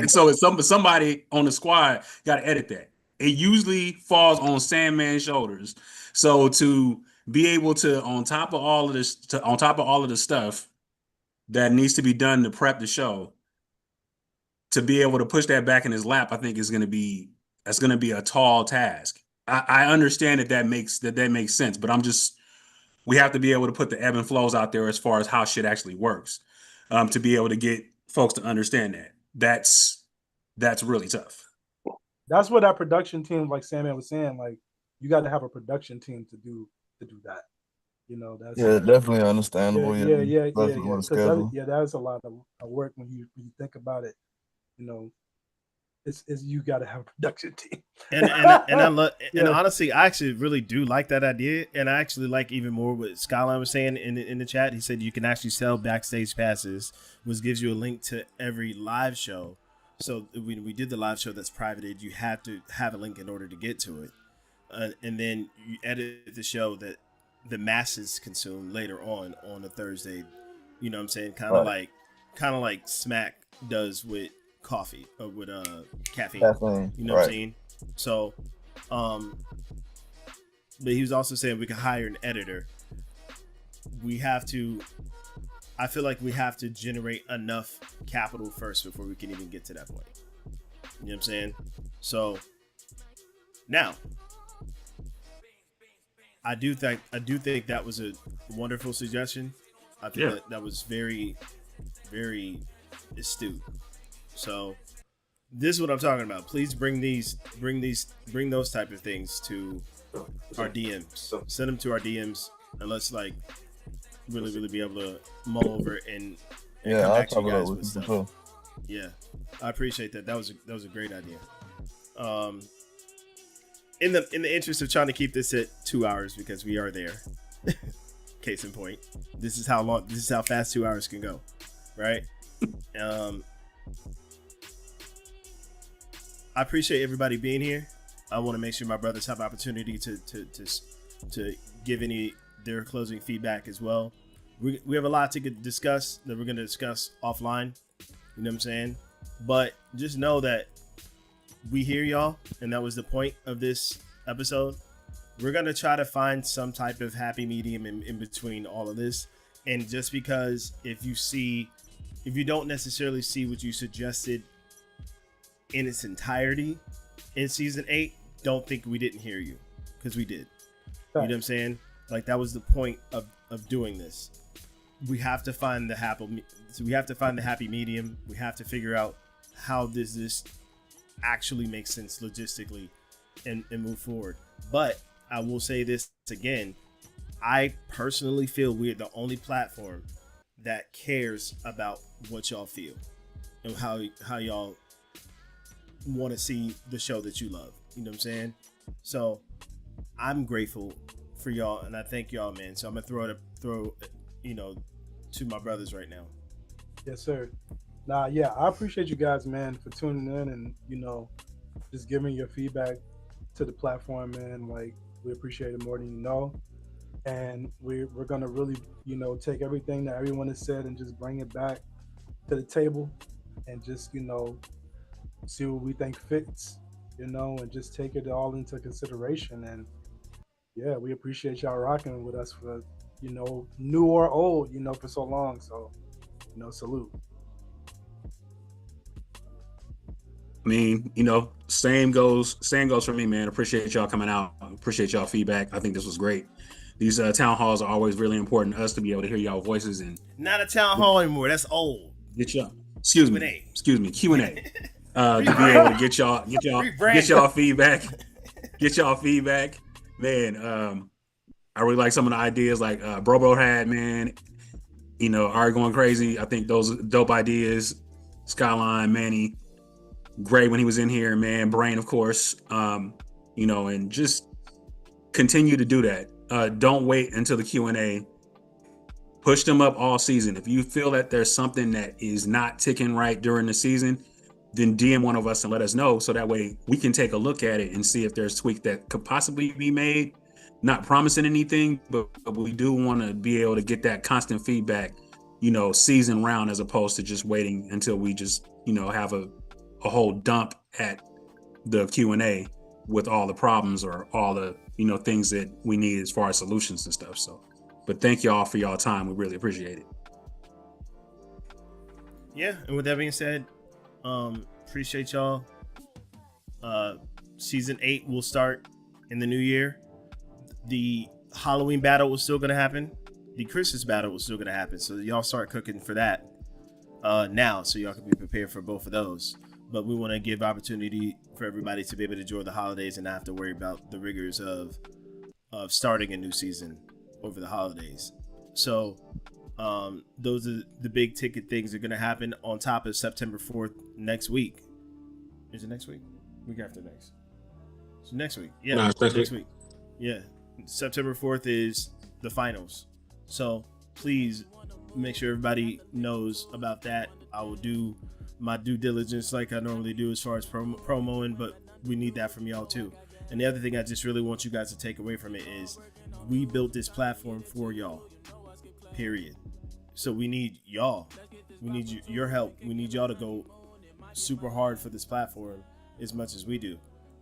So it's somebody on the squad got to edit that. It usually falls on Sandman's shoulders. So to be able to, on top of all of the stuff that needs to be done to prep the show, to be able to push that back in his lap, I think that's going to be a tall task. I understand that makes sense, but we have to be able to put the ebb and flows out there as far as how shit actually works, to be able to get folks to understand that. That's really tough. That's what that production team, like Sandman was saying, like you got to have a production team to do that. You know, that's definitely understandable. Yeah. Because that is a lot of work when you think about it. You know, it's you got to have a production team. And I love, and honestly, I actually really do like that idea, and I actually like even more what Skyline was saying in the chat. He said you can actually sell backstage passes, which gives you a link to every live show. So when we did the live show that's privated, you have to have a link in order to get to it, and then you edit the show that the masses consume later on a Thursday. You know what I'm saying? Kind of like Smack does with coffee or with caffeine. You know what I'm saying? So but he was also saying we can hire an editor. I feel like we have to generate enough capital first before we can even get to that point. You know what I'm saying? So now I do think that was a wonderful suggestion. I think that was very, very astute. So this is what I'm talking about. Please bring those type of things to our DMs. Send them to our DMs, and let's like really be able to mull over and come back to you guys with stuff. Sure. Yeah, I appreciate that. That was a great idea. In the interest of trying to keep this at 2 hours, because we are there. Case in point, this is how fast 2 hours can go, right? I appreciate everybody being here. I want to make sure my brothers have opportunity to give their closing feedback as well. We have a lot to discuss that we're going to discuss offline. You know what I'm saying? But just know that we hear y'all, and that was the point of this episode. We're going to try to find some type of happy medium in between all of this. And just because if you don't necessarily see what you suggested in its entirety in season 8, don't think we didn't hear you, because we did. You know what I'm saying? Like, that was the point of doing this. We have to find the happy medium. We have to figure out how this actually makes sense logistically and move forward. But I will say this again, I personally feel we're the only platform that cares about what y'all feel and how y'all want to see the show that you love. You know what I'm saying? So I'm grateful for y'all, and I thank y'all, man. So I'm gonna throw to my brothers right now. Yes, sir. I appreciate you guys, man, for tuning in and just giving your feedback to the platform, man. Like, we appreciate it more than you know, and we're gonna really take everything that everyone has said and just bring it back to the table and just see what we think fits, and just take it all into consideration. And yeah, we appreciate y'all rocking with us for new or old, for so long. So salute. I mean, same goes for me, man. Appreciate y'all coming out. Appreciate y'all feedback. I think this was great. these town halls are always really important to us to be able to hear y'all voices and not a town hall anymore. That's old. Get y'all. Excuse me, Q&A. To be able to get y'all feedback, man. I really like some of the ideas like Brobo had, man. You know, Ari going crazy. I think those are dope ideas. Skyline, Manny, Gray when he was in here, man. Brain, of course. You know, and just continue to do that. Don't wait until the Q&A. Push them up all season. If you feel that there's something that is not ticking right during the season, then DM one of us and let us know, so that way we can take a look at it and see if there's tweak that could possibly be made. Not promising anything, but we do want to be able to get that constant feedback, you know, season round, as opposed to just waiting until we just, you know, have a whole dump at the Q&A with all the problems or all the, you know, things that we need as far as solutions and stuff. So, but thank y'all for y'all time. We really appreciate it. Yeah, and with that being said, appreciate y'all. Season 8 will start in the new year. The Halloween battle was still gonna happen. The Christmas battle was still gonna happen. So y'all start cooking for that now, so y'all can be prepared for both of those. But we want to give opportunity for everybody to be able to enjoy the holidays and not have to worry about the rigors of starting a new season over the holidays. So those are the big ticket things that are gonna happen on top of September 4th next week. Is it next week? Week after next. So next week. Yeah, no, next week. Yeah. September 4th is the finals. So please make sure everybody knows about that. I will do my due diligence like I normally do as far as promoing, but we need that from y'all too. And the other thing I just really want you guys to take away from it is we built this platform for y'all, period. So we need y'all. We need your help. We need y'all to go super hard for this platform as much as we do.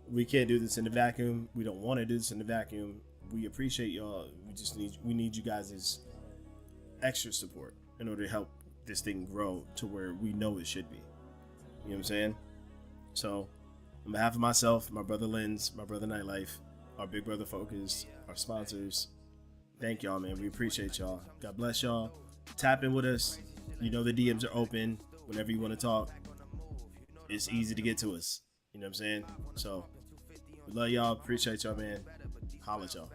We can't do this in a vacuum. We don't want to do this in a vacuum. We appreciate y'all. We need you guys' extra support in order to help this thing grow to where we know it should be. You know what I'm saying? So on behalf of myself, my brother Lens, my brother Nightlife, our big brother Focus, our sponsors, thank y'all, man. We appreciate y'all. God bless y'all. Tap in with us. You know the DMs are open whenever you want to talk. It's easy to get to us. You know what I'm saying? So we love y'all. Appreciate y'all, man. Holla at y'all.